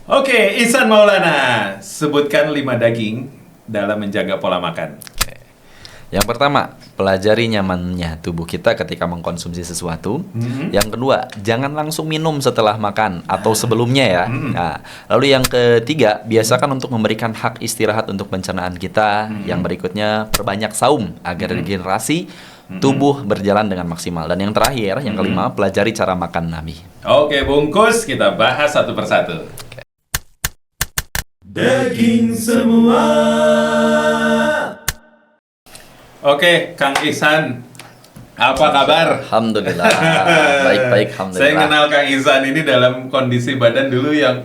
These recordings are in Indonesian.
Oke, Ihsan Maulana, sebutkan 5 daging dalam menjaga pola makan. Yang pertama, pelajari nyamannya tubuh kita ketika mengkonsumsi sesuatu. Yang kedua, jangan langsung minum setelah makan atau sebelumnya ya. Nah, lalu yang ketiga, biasakan untuk memberikan hak istirahat untuk pencernaan kita. Yang berikutnya, perbanyak saum agar regenerasi tubuh berjalan dengan maksimal. Dan yang terakhir, yang kelima, pelajari cara makan Nabi. Oke, bungkus, kita bahas satu persatu. Daging semua. Oke, Kang Ihsan, apa kabar? Alhamdulillah, baik-baik, alhamdulillah. Saya kenal Kang Ihsan ini dalam kondisi badan dulu yang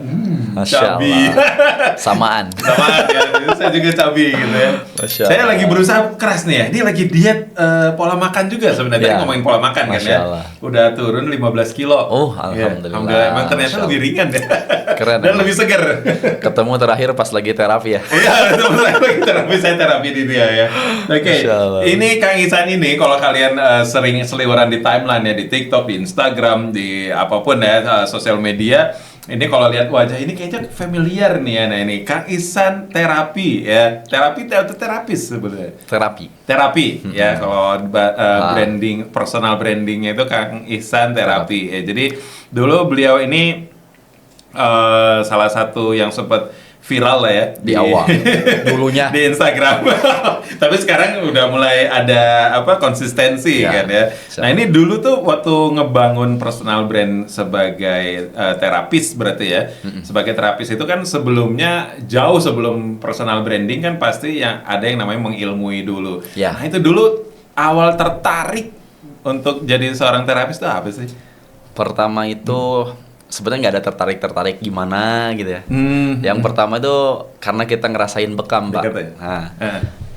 Masya cabi. Allah. Samaan. Samaan ya, saya juga cabi gitu ya. Masya Saya Allah. lagi berusaha keras nih ya. Ini lagi diet pola makan juga sebenarnya. Tadi Ya. ngomongin pola makan kan Masya ya. Allah. Udah turun 15 kilo. Oh, Ya, alhamdulillah. Emang ternyata Masya lebih Allah. ringan ya. Keren, Dan emang. lebih segar. Ketemu terakhir pas lagi terapi ya. Iya, betul-betul lagi terapi, saya terapi di dia ya. Oke, Masya Allah. ini Kang Ihsan ini kalau kalian sering seliweran di timeline ya, di TikTok, di Instagram, di apapun ya, sosial media, ini kalau lihat wajah ini kayaknya familiar nih ya. Nah ini Kang Ihsan terapi ya, terapi atau terapis sebenarnya. Terapi ya, kalau branding, personal brandingnya itu Kang Ihsan terapi ya. Jadi dulu beliau ini salah satu yang sempat viral lah ya Di awal. Dulunya. di Instagram. Tapi sekarang udah mulai ada konsistensi Ya. kan ya. Nah ini dulu tuh waktu ngebangun personal brand sebagai terapis berarti ya. Sebagai terapis itu kan sebelumnya jauh sebelum personal branding kan pasti yang ada yang namanya mengilmui dulu. Ya. Nah itu dulu awal tertarik untuk jadi seorang terapis itu apa sih? Pertama itu sebenarnya nggak ada tertarik gimana gitu ya. Yang pertama itu karena kita ngerasain bekam, Pak. Dekat ya? Nah,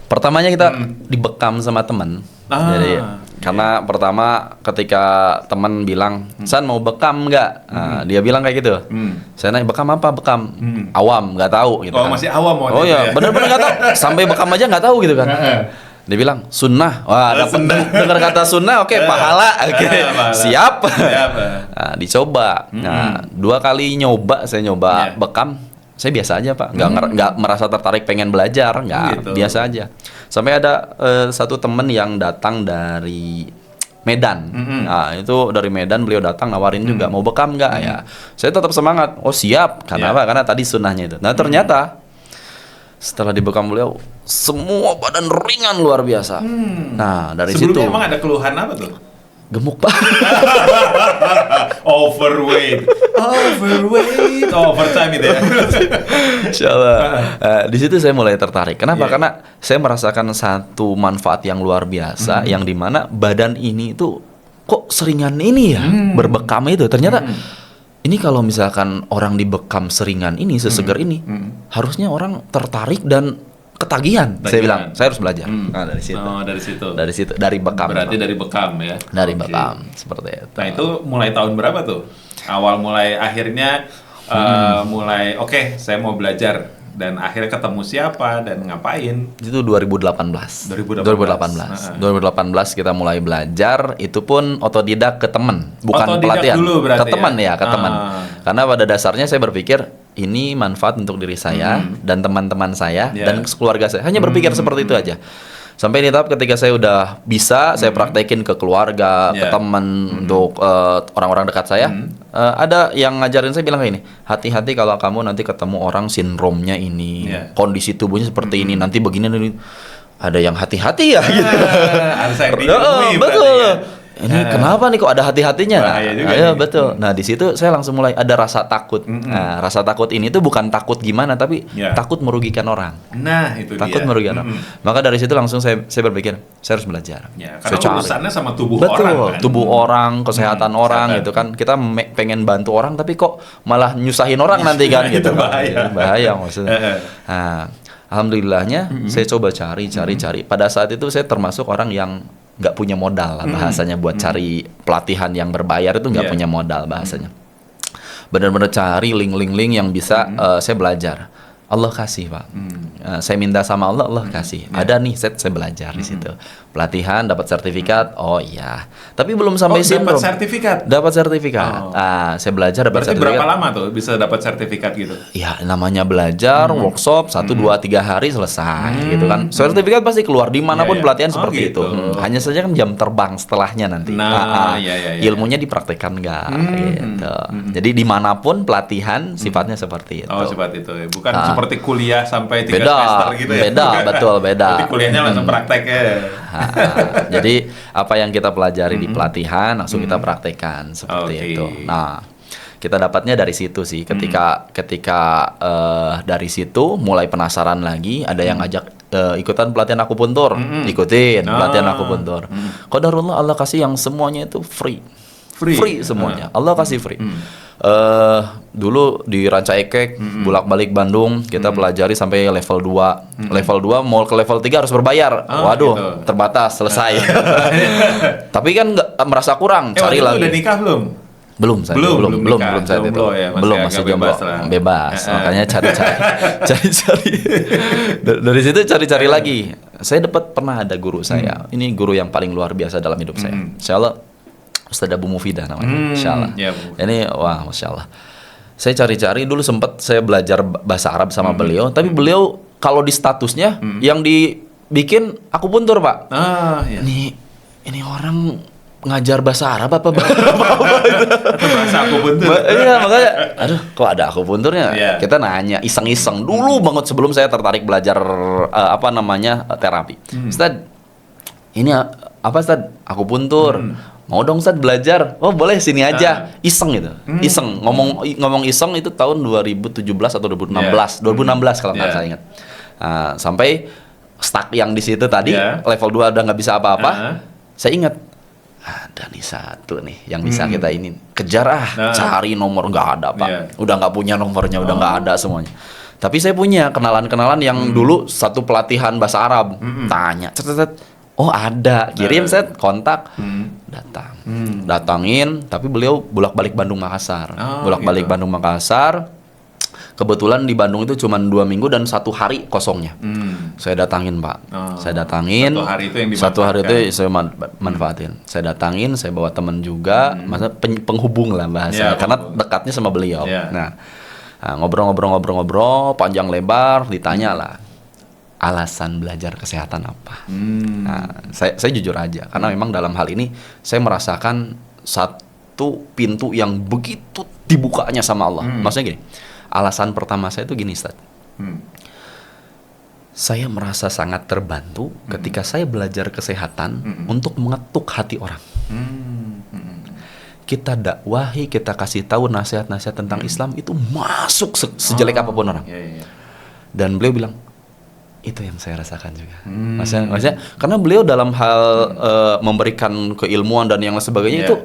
pertamanya kita dibekam sama teman. Jadi karena pertama ketika teman bilang, "San mau bekam nggak?" Nah, dia bilang kayak gitu. Saya nanya, "Bekam apa?" "Bekam awam, nggak tahu." Gitu Oh, kan. masih awam waktu Oh itu ya, ya? bener-bener nggak tahu. Sampai bekam aja nggak tahu gitu kan. Dia bilang sunnah, wah dapat dengar kata sunnah, oke pahala, oke Pahala. siap. Siap. Nah, dicoba. Nah, 2 kali saya nyoba Iya. bekam, saya biasa aja Pak, nggak merasa tertarik pengen belajar, nggak, Gitu. biasa aja. Sampai ada satu temen yang datang dari Medan. Nah, itu dari Medan beliau datang nawarin juga mau bekam nggak ya. Saya tetap semangat. Oh siap. Karena Iya. apa? Karena tadi sunnahnya itu. Nah ternyata setelah dibekam beliau semua badan ringan luar biasa. Nah dari Sebelumnya situ emang ada keluhan apa tuh? gemuk Pak. Overweight, overtime itu ya. Insya Allah. Di situ saya mulai tertarik. Kenapa? Iya. Karena saya merasakan satu manfaat yang luar biasa, yang dimana badan ini itu kok seringan ini ya berbekam itu. Ternyata ini kalau misalkan orang dibekam seringan ini, sesegar ini, harusnya orang tertarik dan ketagihan. Saya bilang, saya harus belajar. Nah dari situ. Oh, dari situ. Dari bekam. Berarti memang. dari bekam ya. Dari Oke. bekam seperti itu. Nah itu mulai tahun berapa tuh? Awal mulai akhirnya mulai oke, saya mau belajar dan akhirnya ketemu siapa dan ngapain? Itu 2018. 2018. 2018 kita mulai belajar, itu pun otodidak ke teman, bukan Otodidak pelatihan. dulu berarti ke teman ya? ya, ke teman. Ah. Karena pada dasarnya saya berpikir ini manfaat untuk diri saya dan teman-teman saya Yeah. dan keluarga saya. Hanya berpikir seperti itu aja. Sampai di tahap ketika saya udah bisa, saya praktekin ke keluarga, ke Yeah. teman, untuk orang-orang dekat saya. Ada yang ngajarin saya bilang kayak ini, hati-hati kalau kamu nanti ketemu orang sindromnya ini, Yeah. kondisi tubuhnya seperti ini, nanti begini. Ada yang hati-hati ya gitu. Harus yang Oh, diilmui betul. berarti ya. Ini kenapa nih kok ada hati-hatinya? Bahaya juga Iya nih. betul. Nah di situ saya langsung mulai ada rasa takut. Nah rasa takut ini tuh bukan takut gimana, tapi Ya. takut merugikan orang. Nah itu Takut dia. merugikan orang. Maka dari situ langsung saya berpikir saya harus belajar. Ya, Saya karena cari. urusannya sama tubuh Betul, orang kan. tubuh orang, kesehatan orang kesehatan. gitu kan. Kita pengen bantu orang tapi kok malah nyusahin orang nanti kan Itu gitu. bahaya. Bahaya maksudnya. Nah, alhamdulillahnya saya coba cari. Pada saat itu saya termasuk orang yang nggak punya modal lah bahasanya buat cari pelatihan yang berbayar itu nggak Yeah. punya modal bahasanya. Benar-benar cari link yang bisa saya belajar. Allah kasih Pak. Saya minta sama Allah, Allah kasih. Ada nih saya belajar di situ. pelatihan, dapat sertifikat. Oh iya. Tapi belum sampai dapat sindrom. sertifikat. Dapat sertifikat. Saya belajar dapat Berarti sertifikat. berapa lama tuh bisa dapat sertifikat gitu? Ya namanya belajar, workshop 1, 2, 3 hari selesai gitu kan. Sertifikat pasti keluar dimanapun Iya, iya. pelatihan Oh, seperti gitu. itu. Hanya saja kan jam terbang setelahnya nanti. Nah, iya. Ilmunya dipraktekkan nggak gitu. Jadi dimanapun pelatihan sifatnya seperti itu. Oh, seperti itu. Bukan seperti kuliah sampai 3 Beda, semester gitu ya. beda, betul, beda. Berarti kuliahnya langsung praktek ya. Jadi apa yang kita pelajari di pelatihan langsung kita praktekkan seperti Oke. itu. Nah, kita dapatnya dari situ sih. Ketika dari situ mulai penasaran lagi, ada yang ngajak ikutan pelatihan akupuntur, ikutin pelatihan akupuntur. Qadarullah Allah kasih yang semuanya itu free semuanya. Allah kasih free. Dulu di Ranca Ekek, bolak-balik Bandung, kita pelajari sampai level 2. Level 2 mau ke level 3 harus berbayar. Waduh, gitu. terbatas, selesai. Tapi kan nggak merasa kurang, cari waktu itu lagi. udah nikah belum? Belum saya Belum nikah. saya itu. Jomblo ya, masih Belum agak masih jomblo. bebas lah. Bebas. Makanya cari-cari. Dari situ cari-cari lagi. Saya pernah ada guru saya. Ini guru yang paling luar biasa dalam hidup saya. Insyaallah Ustaz Abu Mufidah namanya. Insyaallah. Ya, Bu. Ini wah masyaallah. Saya cari-cari dulu sempat saya belajar bahasa Arab sama beliau, tapi beliau kalau di statusnya yang dibikin akupuntur, Pak. Iya. Ini orang ngajar bahasa Arab apa Bahasa akupuntur. Iya makanya, aduh kok ada akupunturnya? Iya. Kita nanya iseng-iseng dulu banget sebelum saya tertarik belajar terapi. Ustaz, ini apa Ustaz? Akupuntur. Mau dong Ustaz belajar? Oh boleh sini aja. Iseng gitu, iseng ngomong iseng itu tahun 2017 atau 2016, 2016 kalau nggak saya ingat. Sampai stuck yang di situ tadi, level 2 udah nggak bisa apa-apa. Saya ingat ada nih satu nih yang bisa kita ini kejar cari nomor nggak ada Pak, udah nggak punya nomornya, udah nggak ada semuanya. Tapi saya punya kenalan yang dulu satu pelatihan bahasa Arab, tanya, oh ada, kirim saya kontak, datangin, tapi beliau bolak-balik Bandung Makassar, bolak-balik Bandung Makassar. Kebetulan di Bandung itu cuma 2 minggu dan 1 hari kosongnya. Saya datangin Pak, saya datangin. 1 hari itu yang dimanfaatkan. 1 hari itu saya manfaatin. Saya datangin, saya bawa teman juga, maksudnya penghubung lah bahasa, karena dekatnya sama beliau. Nah, ngobrol-ngobrol panjang lebar, ditanya lah alasan belajar kesehatan apa. Nah, saya jujur aja, karena memang dalam hal ini saya merasakan satu pintu yang begitu dibukanya sama Allah. Maksudnya gini. Alasan pertama saya itu gini, Ustaz. Saya merasa sangat terbantu ketika saya belajar kesehatan untuk mengetuk hati orang. Kita dakwahi, kita kasih tahu nasihat-nasihat tentang Islam itu masuk sejelek apapun orang. Dan beliau bilang, itu yang saya rasakan juga. Maksudnya karena beliau dalam hal memberikan keilmuan dan yang sebagainya itu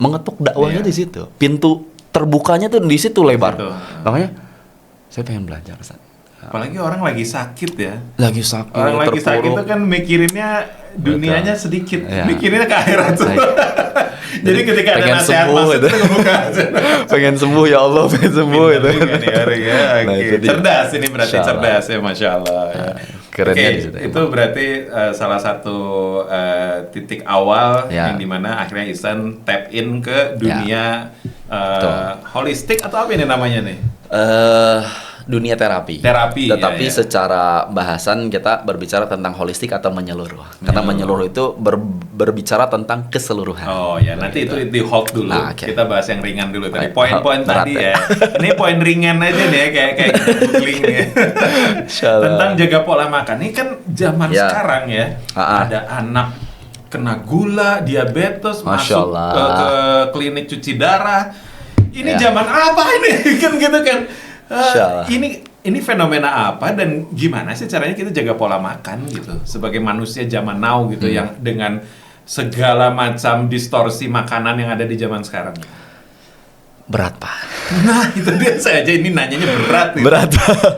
mengetuk dakwahnya di situ. Pintu terbukanya tuh di situ lebar. Makanya saya pengen belajar, Ustaz. Apalagi orang lagi sakit ya. Lagi sakit. Orang lagi sakit itu kan mikirinnya dunianya sedikit, mikirinnya ke akhirat. Jadi ketika ada nasihat masuk itu kebuka. Pengen sembuh ya Allah, pengen sembuh itu. Cerdas ini berarti cerdas ya, Masya Allah. Kerennya di situ. Itu berarti salah satu titik awal yang dimana akhirnya Ihsan tap in ke dunia holistik atau apa ini namanya nih? Dunia terapi. Tetapi secara bahasan kita berbicara tentang holistik atau menyeluruh. Karena menyeluruh itu berbicara tentang keseluruhan. Oh ya, nanti itu di hold dulu. Kita bahas yang ringan dulu tadi. Poin-poin tadi ya. Ini poin ringan aja nih kayak googling nih. Tentang jaga pola makan. Ini kan zaman sekarang ya. Ada anak kena gula, diabetes, masuk ke klinik cuci darah. Ini zaman apa ini? Kan gitu kan. Ini fenomena apa dan gimana sih caranya kita jaga pola makan gitu sebagai manusia zaman now gitu yang dengan segala macam distorsi makanan yang ada di zaman sekarang? Berat Pak. Nah itu dia, saya aja ini nanyanya berat gitu. Berat.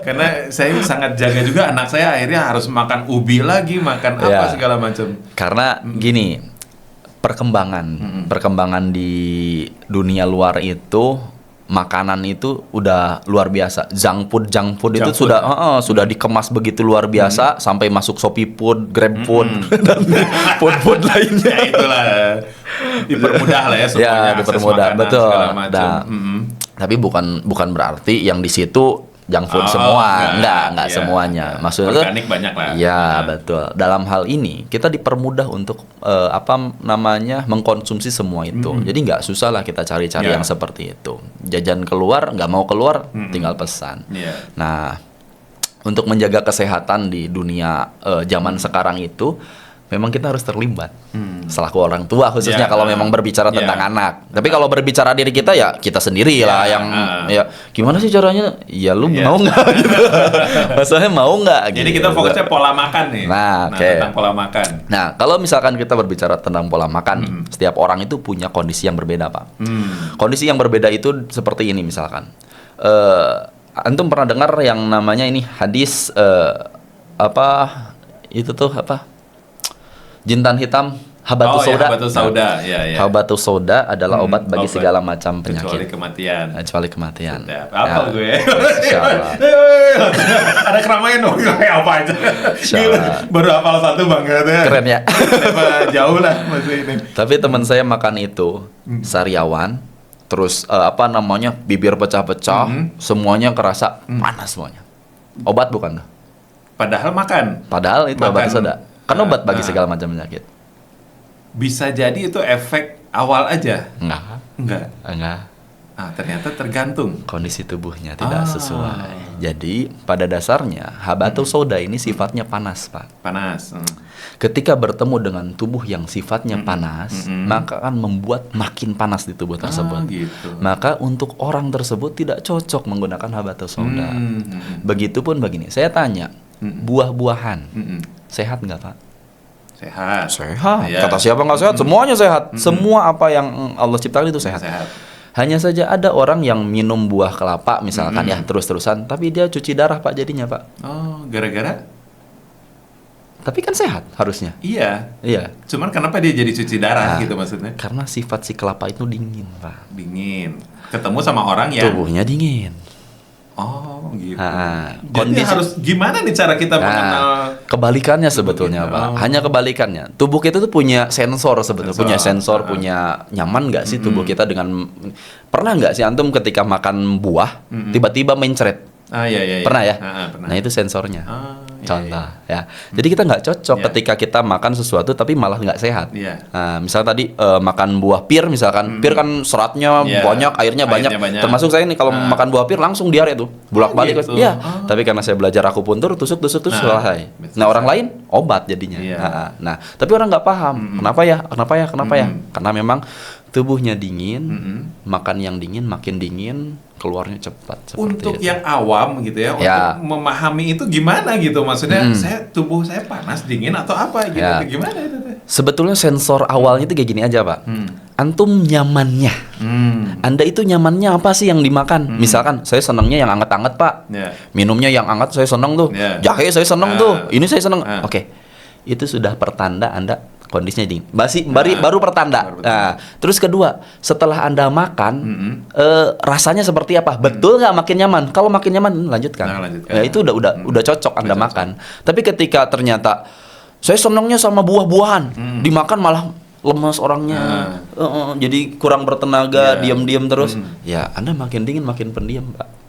Karena saya sangat jaga juga anak saya akhirnya harus makan ubi lagi, makan apa segala macam. Karena gini, perkembangan di dunia luar itu makanan itu udah luar biasa. Junk food itu Junk food, sudah dikemas begitu luar biasa sampai masuk Shopee Food, Grab Food dan food lainnya. Ya itulah, dipermudah lah ya semuanya. Ya, akses dipermudah, makanan, betul. segala macam. Nah, tapi bukan berarti yang di situ junk food semua, enggak iya, semuanya. iya. Maksudnya tuh, Organik banyak lah. ya betul. Dalam hal ini kita dipermudah untuk mengkonsumsi semua itu. Jadi nggak susah lah kita cari-cari Ya. yang seperti itu. Jajan keluar, nggak mau keluar, tinggal pesan. Iya. Nah, untuk menjaga kesehatan di dunia zaman sekarang itu, memang kita harus terlibat selaku orang tua, khususnya Ya, kalau memang berbicara ya. tentang anak. Tapi kalau berbicara diri kita ya kita sendiri lah yang ya gimana sih caranya? Ya lu Ya. mau nggak? Gitu. Masalahnya mau nggak? Jadi gitu. kita fokusnya pola makan nih. Nah, oke. Tentang pola makan. Nah, kalau misalkan kita berbicara tentang pola makan, setiap orang itu punya kondisi yang berbeda, Pak. Kondisi yang berbeda itu seperti ini misalkan. Antum pernah dengar yang namanya ini hadis jintan hitam habatus sauda. Habatus sauda. Ya, ya. Habatus sauda adalah obat bagi obat. segala macam Kecuali penyakit. kematian. Kecuali kematian. Sedap. Apa gue? Insyaallah. Ada keramaian dong. Apa aja. Insyaallah. Baru hafal satu banget ya. Keren ya. Jauh lah masih ini. Tapi teman saya makan itu sariawan, terus bibir pecah-pecah, semuanya kerasa panas semuanya. Obat bukan? Padahal makan. Padahal itu Makan. obat soda. Kan obat bagi segala macam penyakit. Bisa jadi itu efek awal aja. Enggak. Ternyata tergantung. Kondisi tubuhnya tidak sesuai. Jadi pada dasarnya habatus soda ini sifatnya panas, Pak. Panas. Ketika bertemu dengan tubuh yang sifatnya panas, maka akan membuat makin panas di tubuh tersebut. Gitu. Maka untuk orang tersebut tidak cocok menggunakan habatus soda. Begitupun begini, saya tanya, buah-buahan sehat nggak, Pak? Sehat. Sehat. Iya. Kata siapa nggak sehat? Semuanya sehat. Semua apa yang Allah ciptakan itu sehat. Hanya saja ada orang yang minum buah kelapa misalkan ya terus-terusan, tapi dia cuci darah, Pak, jadinya, Pak. Oh, gara-gara? Tapi kan sehat harusnya. Iya. Iya. Cuman kenapa dia jadi cuci darah gitu maksudnya? Karena sifat si kelapa itu dingin, Pak. Dingin. Ketemu sama orang yang Tubuhnya dingin. Oh, gitu. Jadi Kondisi harus gimana nih cara kita mengenal? Kebalikannya sebetulnya, Pak. Hanya kebalikannya. Tubuh kita tuh punya sensor sebetulnya, punya sensor, punya nyaman nggak sih tubuh kita dengan pernah nggak sih antum ketika makan buah tiba-tiba mencret? Iya. Pernah ya? Pernah. Nah itu sensornya. Iya, Contoh ya. Jadi kita nggak cocok ketika kita makan sesuatu tapi malah nggak sehat. Iya. Nah, misal tadi makan buah pir misalkan, pir kan seratnya banyak, airnya banyak. Termasuk saya nih kalau makan buah pir langsung diare tuh, bolak-balik. gitu. Iya. Tapi karena saya belajar akupuntur, tusuk selesai. Nah orang lain obat jadinya. Iya. Nah, tapi orang nggak paham. Kenapa ya? Karena memang tubuhnya dingin, makan yang dingin, makin dingin, keluarnya cepat. Untuk itu. yang awam gitu ya, untuk memahami itu gimana gitu, maksudnya tubuh saya panas, dingin atau apa gitu, gimana itu? Sebetulnya sensor awalnya itu kayak gini aja, Pak. Antum nyamannya, Anda itu nyamannya apa sih yang dimakan? Misalkan saya senangnya yang anget-anget, Pak. Minumnya yang anget saya seneng tuh, jahe saya seneng tuh, ini saya seneng. Oke, itu sudah pertanda Anda kondisinya dingin. Baru pertanda. Nah, terus kedua, setelah Anda makan, rasanya seperti apa? Betul nggak makin nyaman? Kalau makin nyaman, lanjutkan. Ya, itu udah cocok Anda makan. Tapi ketika ternyata saya senangnya sama buah-buahan, dimakan malah lemas orangnya, jadi kurang bertenaga, diam-diam terus. Ya, Anda makin dingin, makin pendiam, Pak.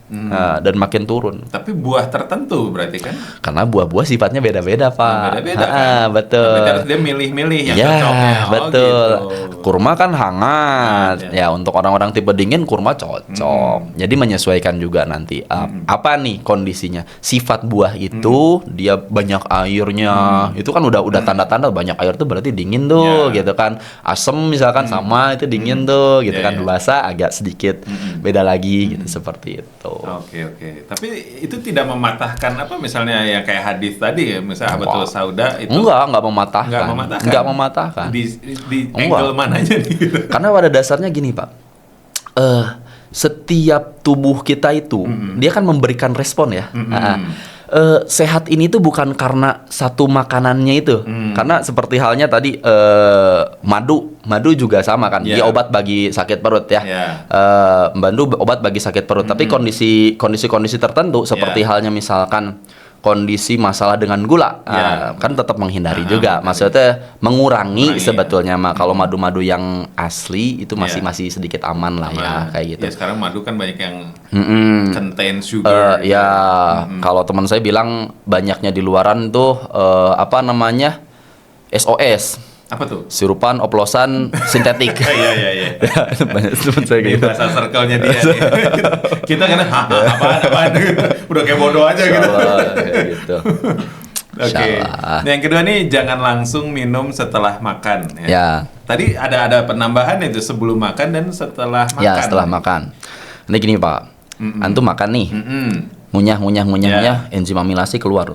Dan makin turun. Tapi buah tertentu berarti kan? Karena buah-buah sifatnya beda-beda, Pak. Beda-beda kan? Betul. Berarti dia milih-milih yang ya, cocoknya. Betul. Gitu. Kurma kan hangat. Ya, untuk orang-orang tipe dingin kurma cocok. Jadi menyesuaikan juga nanti apa nih kondisinya. Sifat buah itu dia banyak airnya. Itu kan udah tanda-tanda banyak air tuh berarti dingin tuh, gitu kan. Asem misalkan sama itu dingin tuh, gitu kan. Basah agak sedikit beda lagi gitu, seperti itu. Oke. Tapi itu tidak mematahkan apa misalnya yang kayak hadis tadi ya, misalnya habatus sauda itu. Enggak mematahkan. Enggak mematahkan. Di angle mananya nih? Karena pada dasarnya gini, Pak. Setiap tubuh kita itu dia kan memberikan respon ya. sehat ini tuh bukan karena satu makanannya itu. Karena seperti halnya tadi madu juga sama kan. Dia obat bagi sakit perut ya. Madu obat bagi sakit perut. Tapi kondisi tertentu seperti halnya misalkan kondisi masalah dengan gula, kan tetap menghindari juga. Maksudnya mengurangi sebetulnya mah. Kalau madu-madu yang asli itu masih sedikit aman lah ya kayak gitu. Ya sekarang madu kan banyak yang contain sugar. Kalau teman saya bilang banyaknya di luaran tuh apa namanya SOS. Apa tuh? Sirupan oplosan sintetik. Iya. Banyak teman saya Di gitu. bahasa circle-nya dia nih. Kita kan apaan udah kayak bodoh aja gitu. Kayak gitu. Oke. Nah, yang kedua nih jangan langsung minum setelah makan Ya. Tadi ada penambahan itu sebelum makan dan setelah makan. Ya, setelah makan. Ini gini, Pak. Antum makan nih. Ngunyah, enzim amilasi keluar.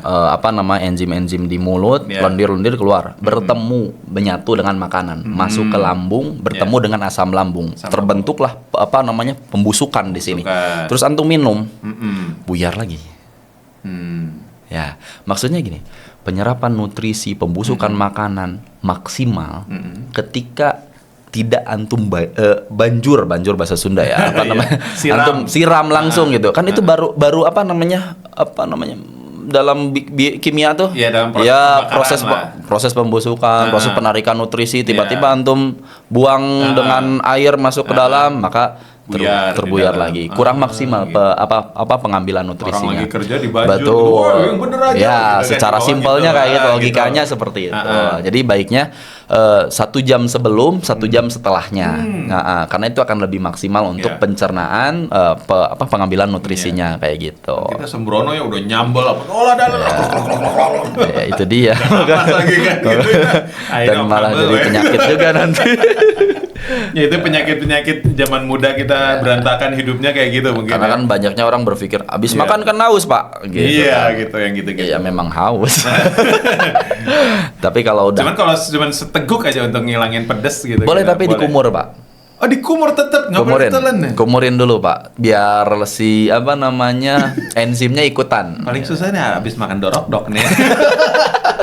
Apa nama enzim-enzim di mulut, lendir-lendir keluar, bertemu, menyatu dengan makanan, masuk ke lambung, bertemu dengan asam lambung, terbentuklah apa namanya pembusukan di sini. Terus antum minum, buyar lagi. Ya, maksudnya gini, penyerapan nutrisi, pembusukan makanan maksimal ketika tidak antum banjur bahasa Sunda ya apa namanya antum siram langsung gitu kan itu baru apa namanya dalam kimia tuh dalam proses pembusukan proses penarikan nutrisi tiba-tiba antum buang dengan air masuk ke dalam maka terbuyar lagi kurang maksimal pengambilan nutrisinya. Orang lagi kerja di banjur. Betul. Yang bener aja. Ya, gitu, secara simpelnya kayak gitu logikanya seperti itu. Jadi baiknya 1 jam sebelum, 1 jam setelahnya. Karena itu akan lebih maksimal untuk pencernaan pengambilan nutrisinya kayak gitu. Kita sembrono ya udah nyambel apa olah dalam. Ya, itu dia. Lagi kan gitu. Dan malah jadi penyakit juga nanti. Ya itu penyakit zaman muda kita berantakan hidupnya kayak gitu mungkin. Karena kan banyaknya orang berpikir abis makan kan haus Pak. Gitu, gitu yang gitu-gitu. Ya memang haus. Tapi kalau udah. Kalau cuman seteguk aja untuk ngilangin pedes gitu. Boleh tapi dikumur Pak. Oh dikumur tetap nggak boleh ditelan ya? Kumurin dulu Pak, biar si apa namanya enzimnya ikutan. Paling susah nih abis makan dorok-dok nih.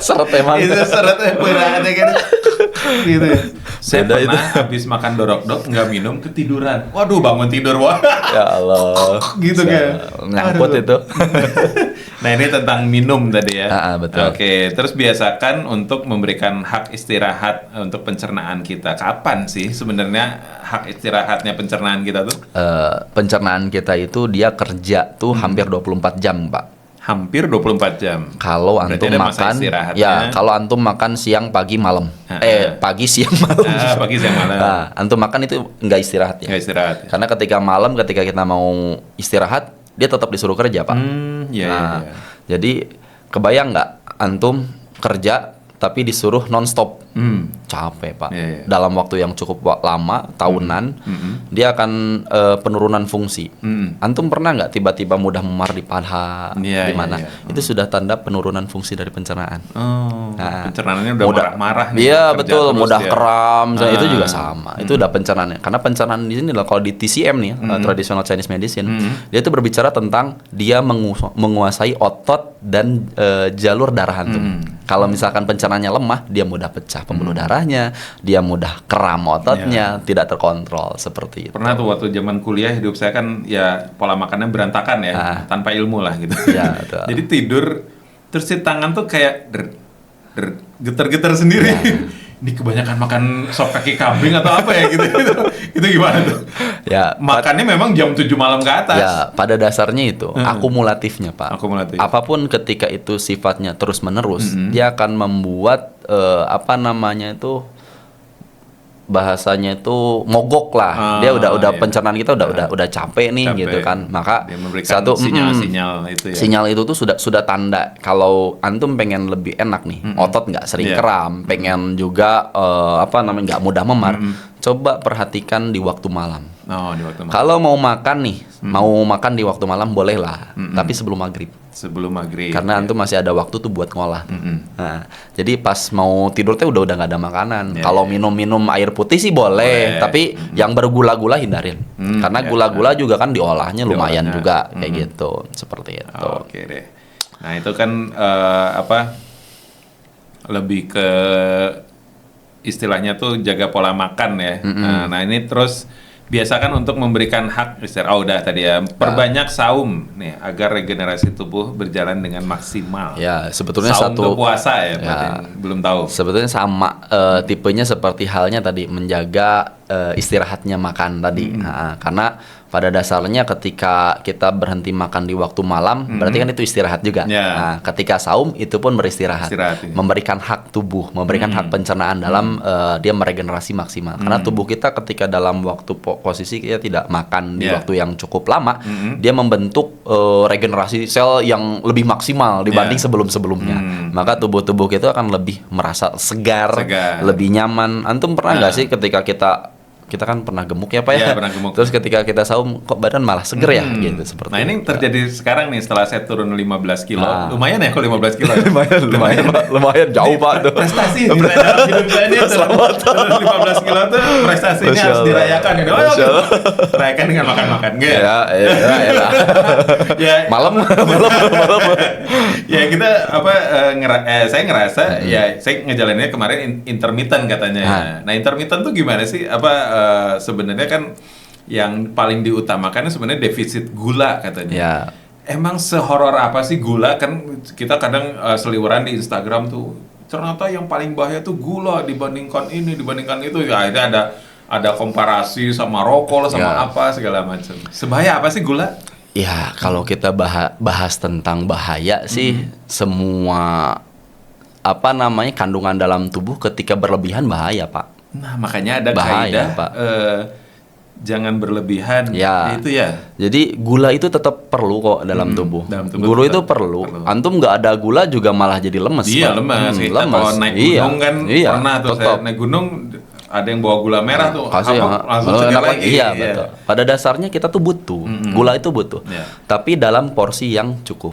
Seret emang. Itu seretnya beratnya kan. Gitu ya. Saya pernah habis makan dorok-dok nggak minum ketiduran. Waduh bangun tidur wah. Ya Allah. Gitu kan. Nyangkut itu. Nah ini tentang minum tadi ya. Betul. Oke, terus biasakan untuk memberikan hak istirahat untuk pencernaan kita. Kapan sih sebenarnya hak istirahatnya pencernaan kita tuh? Pencernaan kita itu dia kerja tuh hampir 24 jam Pak. Hampir 24 jam. Kalau antum makan, kalau antum makan siang, pagi, malam. Pagi, siang, malam. Pagi, siang, malam. Nah, antum makan itu nggak istirahat ya. Nggak istirahat. Ya. Karena ketika malam, ketika kita mau istirahat, dia tetap disuruh kerja Pak. Iya. Jadi kebayang nggak antum kerja tapi disuruh nonstop. Capek Pak. Dalam waktu yang cukup lama, tahunan, dia akan penurunan fungsi. Antum pernah nggak tiba-tiba mudah memar di paha, di mana? Itu sudah tanda penurunan fungsi dari pencernaan. Pencernaannya udah marah-marah nih. Iya betul, mudah kram. Itu juga sama. Itu udah pencernaannya. Karena pencernaan di sini kalau di TCM nih, Traditional Chinese Medicine, dia itu berbicara tentang dia menguasai otot dan jalur darah antum. Kalau misalkan pencernaannya lemah, dia mudah pecah pembuluh darahnya, dia mudah kram ototnya, tidak terkontrol seperti itu. Pernah tuh waktu zaman kuliah hidup saya kan ya pola makannya berantakan ya, tanpa ilmu lah gitu. Ya, betul. Jadi tidur terus si tangan tuh kayak getar-getar sendiri. Ini kebanyakan makan sop kaki kambing atau apa ya gitu. Itu gimana tuh? Ya, makannya memang jam 7 malam ke atas. Ya, pada dasarnya itu akumulatifnya, Pak. Akumulatif. Apapun ketika itu sifatnya terus-menerus, dia akan membuat bahasanya itu mogok lah. Dia udah pencernaan kita udah capek nih gitu kan. Maka satu sinyal-sinyal itu ya. Sinyal itu tuh sudah tanda kalau antum pengen lebih enak nih, otot nggak sering kram, pengen juga nggak mudah memar. Coba perhatikan di waktu malam. Di waktu malam. Kalau mau makan nih, mau makan di waktu malam boleh lah, tapi sebelum maghrib. Sebelum maghrib. Karena antum masih ada waktu tuh buat ngolah. Nah, jadi pas mau tidur tuh udah nggak ada makanan. Kalau minum air putih sih boleh, tapi yang bergula-gula hindarin. Karena gula-gula juga kan diolahnya lumayan juga kayak gitu, seperti itu. Oke deh. Nah itu kan lebih ke istilahnya tuh jaga pola makan ya. Nah ini terus biasakan untuk memberikan hak istirahat. Udah tadi ya, perbanyak saum nih agar regenerasi tubuh berjalan dengan maksimal. Ya, sebetulnya saum satu tuh puasa ya, buat yang belum tahu. Sebetulnya sama tipenya seperti halnya tadi menjaga istirahatnya makan tadi. Nah, karena pada dasarnya ketika kita berhenti makan di waktu malam, berarti kan itu istirahat juga. Nah, ketika saum itu pun beristirahat, memberikan hak tubuh, memberikan hak pencernaan dalam dia meregenerasi maksimal. Karena tubuh kita ketika dalam waktu posisi kita tidak makan di waktu yang cukup lama, dia membentuk regenerasi sel yang lebih maksimal dibanding sebelum-sebelumnya. Maka tubuh-tubuh kita akan lebih merasa segar, lebih nyaman. Antum pernah nggak sih ketika kita kan pernah gemuk ya Pak ya? Pernah gemuk. Terus ketika kita saum kok badan malah seger ya gitu seperti. Nah ini terjadi sekarang nih setelah saya turun 15 kilo. Lumayan ya kalau 15 kilo. lumayan jauh Pak tuh. Prestasi dalam hidup saya ini turun 15 kilo tuh prestasinya harus dirayakan gitu. Rayakan dengan makan-makan gitu. Ya. Malam. Ya kita saya ngerasa ya saya ngejalaninnya kemarin intermittent katanya. Nah intermittent tuh gimana sih? Sebenarnya kan yang paling diutamakan sebenarnya defisit gula katanya. Emang sehoror apa sih gula? Kan kita kadang seliweran di Instagram tuh ternyata yang paling bahaya tuh gula dibandingkan ini dibandingkan itu. Ya itu ada komparasi sama rokok sama apa segala macam. Sebahaya apa sih gula? Ya kalau kita bahas tentang bahaya sih semua kandungan dalam tubuh ketika berlebihan bahaya Pak. Nah makanya ada kaidah jangan berlebihan itu ya. Jadi gula itu tetap perlu kok dalam tubuh. Gula itu perlu. Antum nggak ada gula juga malah jadi lemes. Iya lemes. Kalau naik gunung kan pernah tuh saya naik gunung ada yang bawa gula merah tuh langsung segar lagi. Iya betul. Pada dasarnya kita tuh butuh gula itu butuh. Tapi dalam porsi yang cukup.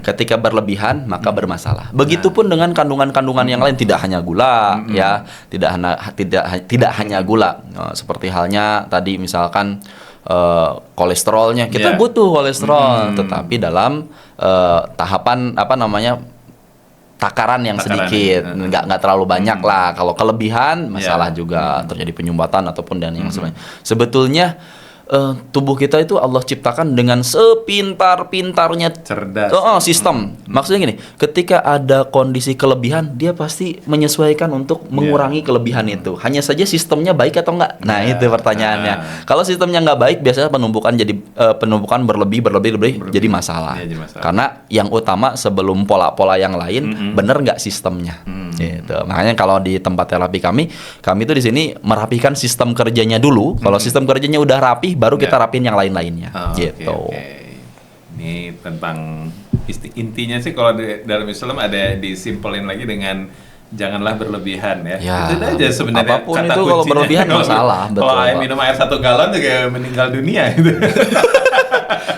Ketika berlebihan maka bermasalah. Begitupun dengan kandungan-kandungan yang lain, tidak hanya gula ya, tidak hanya gula. Seperti halnya tadi misalkan kolesterolnya, kita butuh kolesterol tetapi dalam tahapan takaran yang sedikit, nggak terlalu banyak lah. Kalau kelebihan masalah juga terjadi penyumbatan ataupun dan yang sebagainya. Sebetulnya tubuh kita itu Allah ciptakan dengan sepintar-pintarnya cerdas sistem. Maksudnya gini, ketika ada kondisi kelebihan, dia pasti menyesuaikan untuk mengurangi kelebihan itu. Hanya saja sistemnya baik atau enggak. Nah, itu pertanyaannya. Kalau sistemnya nggak baik, biasanya penumpukan berlebih jadi masalah. Karena yang utama sebelum pola-pola yang lain, bener nggak sistemnya. Gitu. Makanya kalau di tempat terapi kami tuh di sini merapikan sistem kerjanya dulu. Kalau sistem kerjanya udah rapih, baru kita rapiin yang lain-lainnya. Gitu. Ini tentang intinya sih kalau dalam Islam ada disimpelin lagi dengan janganlah berlebihan ya. Itu aja sebenarnya. Apapun itu kalau berlebihan masalah. Kalau minum air 1 galon juga meninggal dunia gitu.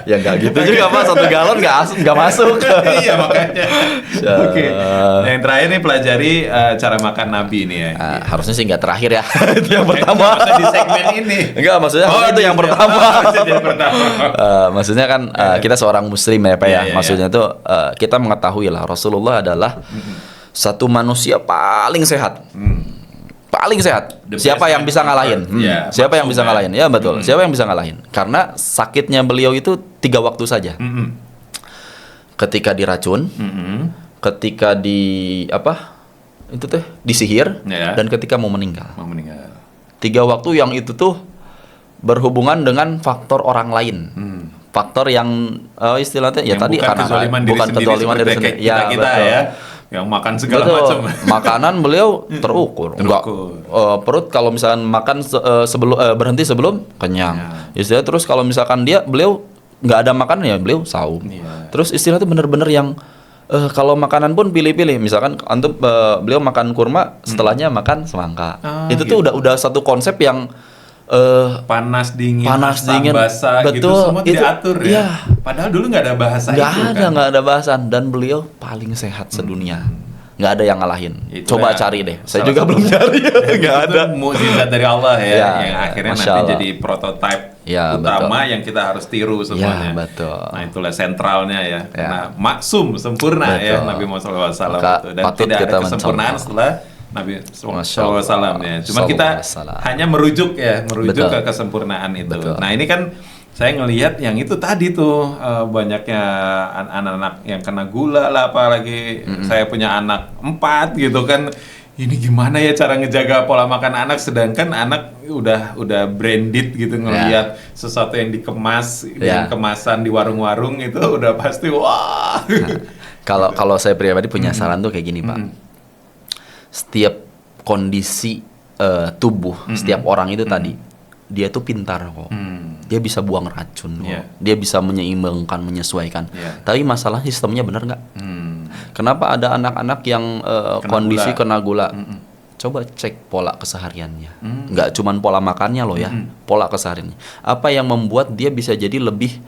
Ya nggak gitu juga Pak, 1 galon nggak masuk. Iya makanya. Oke. Nah, yang terakhir nih pelajari cara makan Nabi nih ya. Harusnya sih nggak terakhir ya. Itu yang pertama. Maksudnya di segmen ini. Enggak, maksudnya itu yang pertama. Maksudnya kan kita seorang muslim ya Pak ya. Maksudnya tuh kita mengetahui lah Rasulullah adalah satu manusia paling sehat. Paling sehat. Siapa yang bisa ngalahin? Siapa yang bisa ngalahin? Ya betul. Siapa yang bisa ngalahin? Karena sakitnya beliau itu 3 waktu saja. Ketika diracun, ketika disihir, dan ketika mau meninggal. 3 waktu yang itu tuh berhubungan dengan faktor orang lain. Faktor yang istilahnya ya tadi karena bukan kezaliman diri sendiri. Ya, kita ya. Yang makan segala macam. Makanan beliau terukur. Perut kalau misalkan makan berhenti sebelum kenyang. Istilah terus kalau misalkan beliau nggak ada makanan ya beliau saum. Terus istilah itu benar-benar yang kalau makanan pun pilih-pilih. Misalkan antum beliau makan kurma, setelahnya makan semangka. Itu tuh udah satu konsep yang panas dingin basah betul, gitu semua diatur ya. Padahal dulu nggak ada bahasa nggak ada bahasan, dan beliau paling sehat sedunia. Nggak ada yang ngalahin. Coba cari deh. Saya juga belum cari. Nggak ada. Mukjizat dari Allah ya yang akhirnya nanti jadi prototype Ya, utama yang kita harus tiru semuanya. Ya, betul. Nah, itulah sentralnya ya. Ya. Nah, maksum sempurna ya Betul. Nabi Muhammad SAW Maka itu. Dan patut tidak kita ada kesempurnaan mencontoh. setelah Nabi Masya Allah. SAW ya. Cuman kita Sallallahu hanya merujuk Betul. ke kesempurnaan itu. Betul. Nah, ini kan saya ngelihat yang itu tadi tuh banyaknya anak-anak yang kena gula lah, apalagi saya punya anak 4 gitu kan. Ini gimana ya cara ngejaga pola makan anak, sedangkan anak udah branded gitu ngelihat sesuatu yang dikemas yang kemasan di warung-warung itu udah pasti wah. Kalau saya pribadi punya saran tuh kayak gini, Pak. Setiap kondisi tubuh setiap orang itu tadi, dia tuh pintar kok. Dia bisa buang racun kok. Dia bisa menyeimbangkan, menyesuaikan. Tapi masalah sistemnya benar nggak? Kenapa ada anak-anak yang kondisi kena gula? Coba cek pola kesehariannya. Nggak cuman pola makannya loh ya, pola kesehariannya. Apa yang membuat dia bisa jadi lebih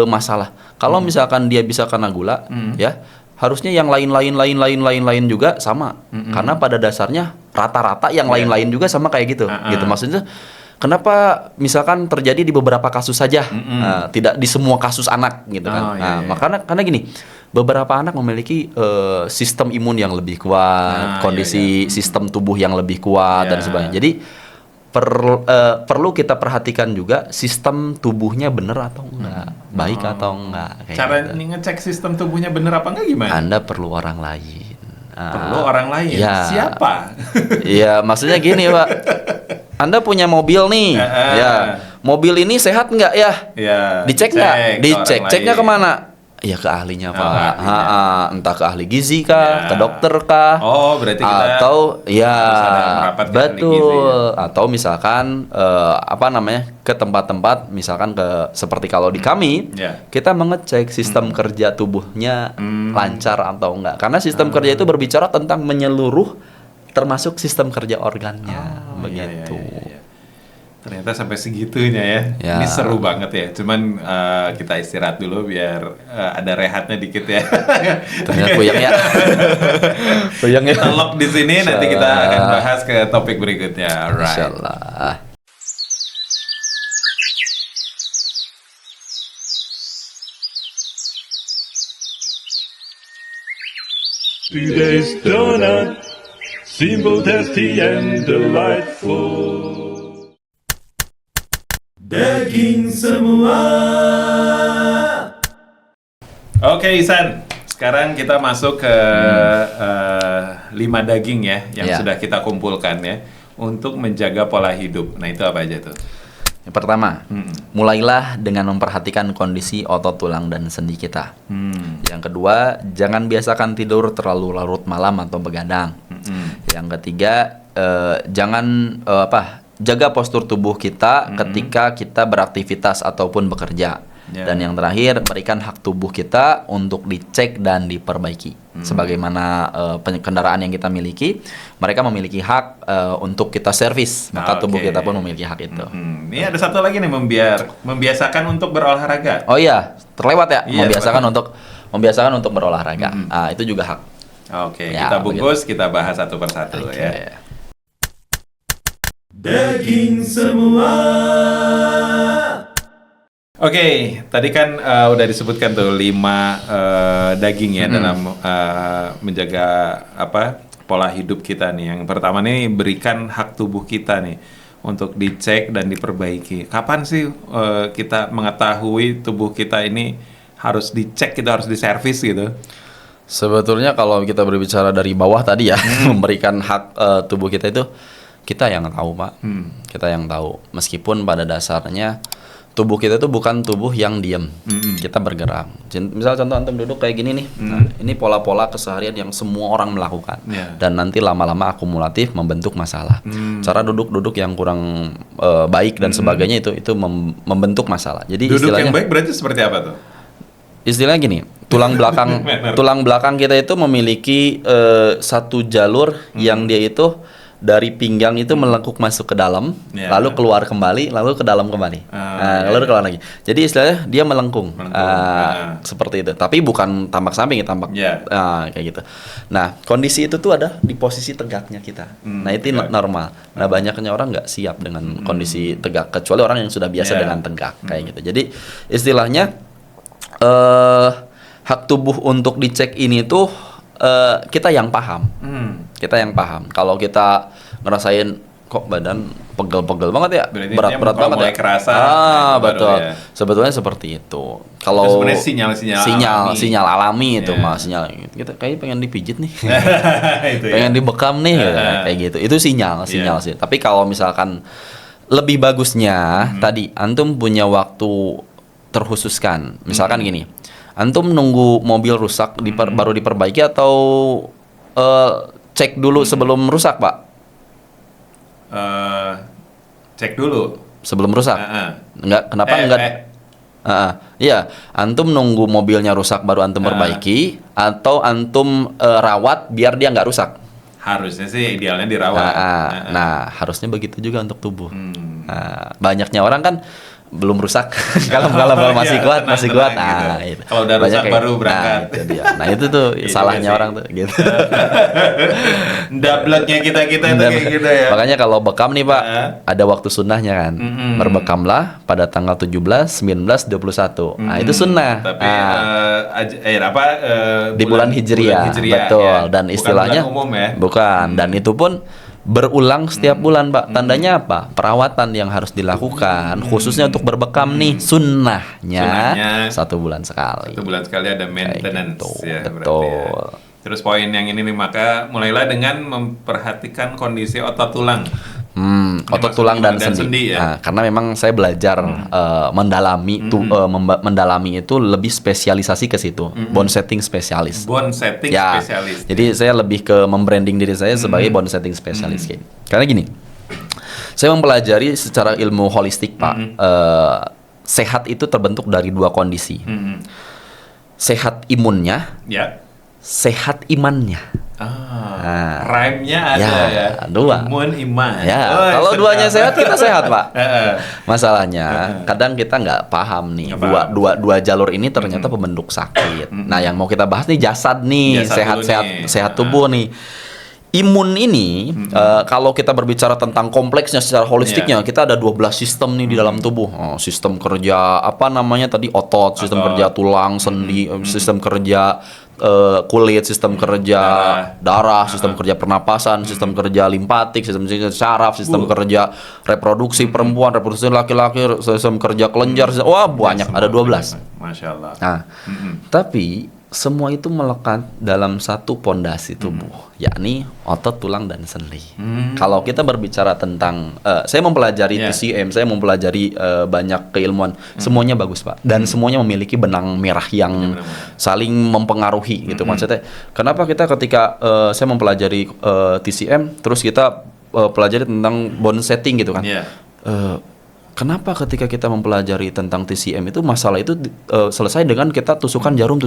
masalah? Kalau misalkan dia bisa kena gula, ya harusnya yang lain juga sama. Karena pada dasarnya rata-rata yang lain-lain juga sama kayak gitu. Gitu maksudnya. Kenapa misalkan terjadi di beberapa kasus saja, tidak di semua kasus anak gitu kan? Makanya karena gini, beberapa anak memiliki sistem imun yang lebih kuat, kondisi sistem tubuh yang lebih kuat dan sebagainya. Jadi perlu kita perhatikan juga sistem tubuhnya benar atau enggak, baik atau enggak. Cara gitu. Ngecek sistem tubuhnya benar apa enggak gimana? Anda perlu orang lain. Perlu orang lain? Ya. Siapa? Iya, maksudnya gini, Pak. Anda punya mobil nih, ya. Mobil ini sehat nggak ya? Dicek nggak? Dicek. Ceknya kemana? Ya ke ahlinya, Pak. Entah ke ahli gizi kah, ke dokter kah? Oh, berarti kita atau ya betul. Ya? Atau misalkan ke tempat-tempat, misalkan seperti kalau di kami, kita mengecek sistem kerja tubuhnya lancar atau enggak. Karena sistem kerja itu berbicara tentang menyeluruh, termasuk sistem kerja organnya, begitu. Iya. Ternyata sampai segitunya ya. Ini seru banget ya. Cuman kita istirahat dulu biar ada rehatnya dikit ya. Ternyata puyeng ya. Puyeng ya. Kita lock di sini, nanti kita akan bahas ke topik berikutnya. Alright. Insyaallah. Today's donut, simple, tasty, and delightful. Daging semua. Oke, Isan. Sekarang kita masuk ke 5 daging ya yang sudah kita kumpulkan ya untuk menjaga pola hidup. Nah, itu apa aja tuh? Yang pertama, mulailah dengan memperhatikan kondisi otot tulang dan sendi kita. Yang kedua, jangan biasakan tidur terlalu larut malam atau begadang. Yang ketiga, jaga postur tubuh kita ketika kita beraktivitas ataupun bekerja. Dan yang terakhir, berikan hak tubuh kita untuk dicek dan diperbaiki. Sebagaimana kendaraan yang kita miliki, mereka memiliki hak untuk kita servis, maka tubuh kita pun memiliki hak itu. Ini ada satu lagi nih, membiasakan untuk berolahraga. Oh iya, terlewat ya, Iya, membiasakan untuk berolahraga. Itu juga hak. Oke, kita bungkus, kita bahas satu persatu ya. Daging semua. Oke, tadi kan udah disebutkan tuh 5 daging ya dalam menjaga pola hidup kita nih. Yang pertama nih, berikan hak tubuh kita nih untuk dicek dan diperbaiki. Kapan sih kita mengetahui tubuh kita ini harus dicek, kita harus diservis gitu? Sebetulnya kalau kita berbicara dari bawah tadi ya, memberikan hak tubuh kita itu kita yang tahu, Pak. Kita yang tahu. Meskipun pada dasarnya tubuh kita itu bukan tubuh yang diam. Kita bergerak. Misal contoh antum duduk kayak gini nih. Nah, ini pola-pola keseharian yang semua orang melakukan. Dan nanti lama-lama akumulatif membentuk masalah. Cara duduk-duduk yang kurang baik dan sebagainya itu membentuk masalah. Jadi duduk istilahnya yang baik berarti seperti apa tuh? Istilahnya gini, tulang belakang kita itu memiliki satu jalur yang dia itu dari pinggang itu melengkung masuk ke dalam, Ya. lalu keluar kembali, lalu ke dalam kembali. Ah, Lalu ya. keluar lagi. Jadi istilahnya dia melengkung. Melengkung. Seperti itu. Tapi bukan tambak samping, tambak Ya. kayak gitu. Nah, kondisi itu tuh ada di posisi tegaknya kita. Nah, itu oke. normal. Nah, banyaknya orang nggak siap dengan kondisi tegak, kecuali orang yang sudah biasa Ya. dengan tegak kayak gitu. Jadi istilahnya hak tubuh untuk dicek ini tuh kita yang paham. Kita yang paham. Kalau kita ngerasain kok badan pegel-pegel banget ya, Berarti berat-berat kalau banget mulai ya. kerasa, nah, itu baru Betul. ya. Sebetulnya seperti itu. Kalau Itu sebenarnya sinyal-sinyal sinyal alami. alami itu Ya. mah sinyal. Kita kayak pengen dipijit nih. Itu ya. Pengen dibekam nih gitu, kayak gitu. Itu sinyal Iya. sih. Tapi kalau misalkan lebih bagusnya tadi antum punya waktu terkhususkan. Misalkan gini. Antum nunggu mobil rusak baru diperbaiki atau cek dulu sebelum rusak, Pak? Cek dulu. Sebelum rusak. Enggak, kenapa enggak? Iya, antum nunggu mobilnya rusak baru antum perbaiki atau antum rawat biar dia nggak rusak. Harusnya sih idealnya dirawat. Nah, harusnya begitu juga untuk tubuh. Nah, banyaknya orang kan belum rusak, kalau masih Iya, kuat, tenang, masih kuat. tenang, gitu. Nah, itu. Kalau udah Banyak rusak baru berangkat. Nah, itu dia. Nah, itu tuh Iya salahnya juga sih. orang tuh gitu. Dableknya kita itu kayak gitu ya. Makanya kalau bekam nih, Pak, ada waktu sunnahnya kan. Mm-mm. Berbekamlah pada tanggal 17, 19, 21. Nah, itu sunnah. Tapi Di bulan Hijriah, betul. ya. Dan Bukan istilahnya bulan umum ya. bukan. Dan itu pun berulang setiap bulan, Pak. Tandanya apa? Perawatan yang harus dilakukan, khususnya untuk berbekam nih, Sunnahnya 1 bulan sekali. 1 bulan sekali ada maintenance gitu, ya betul. berarti ya. Terus poin yang ini nih, maka mulailah dengan memperhatikan kondisi otot tulang. Otot maksudnya tulang dan dan sendi. sendi ya? Nah, karena memang saya belajar mendalami itu lebih spesialisasi ke situ, bone setting spesialis. Bone setting Ya, spesialis. jadi saya lebih ke membranding diri saya sebagai bone setting spesialis. Kayak. Karena gini, saya mempelajari secara ilmu holistik, Pak. Sehat itu terbentuk dari 2 kondisi. Sehat imunnya, Ya. sehat imannya. Rhyme-nya ada ya. 2. Imun, iman. Ya, Oh, kalau sedap. duanya sehat kita sehat, Pak. Heeh. Masalahnya kadang kita nggak paham nih Nggak dua jalur ini ternyata pembentuk sakit. Nah, yang mau kita bahas nih jasad nih, Jasad dulu sehat-sehat nih. sehat tubuh nih. Imun ini kalau kita berbicara tentang kompleksnya secara holistiknya, kita ada 12 sistem nih di dalam tubuh. Sistem kerja apa namanya tadi otot, sistem kerja tulang, sendi, sistem kerja kulit, sistem kerja darah, sistem kerja pernapasan, sistem kerja limpatik, sistem kerja saraf, sistem kerja reproduksi perempuan, reproduksi laki-laki, sistem kerja kelenjar, wah banyak, ada 12. Masya Allah. Nah, tapi semua itu melekat dalam satu pondasi tubuh, yakni otot, tulang, dan sendi. Kalau kita berbicara tentang, saya mempelajari TCM, saya mempelajari banyak keilmuan, semuanya bagus, Pak, dan semuanya memiliki benang merah yang saling mempengaruhi, gitu. Maksudnya, kenapa kita ketika saya mempelajari TCM, terus kita pelajari tentang bone setting, gitu kan? Kenapa ketika kita mempelajari tentang TCM itu masalah itu selesai dengan kita tusukan jarum.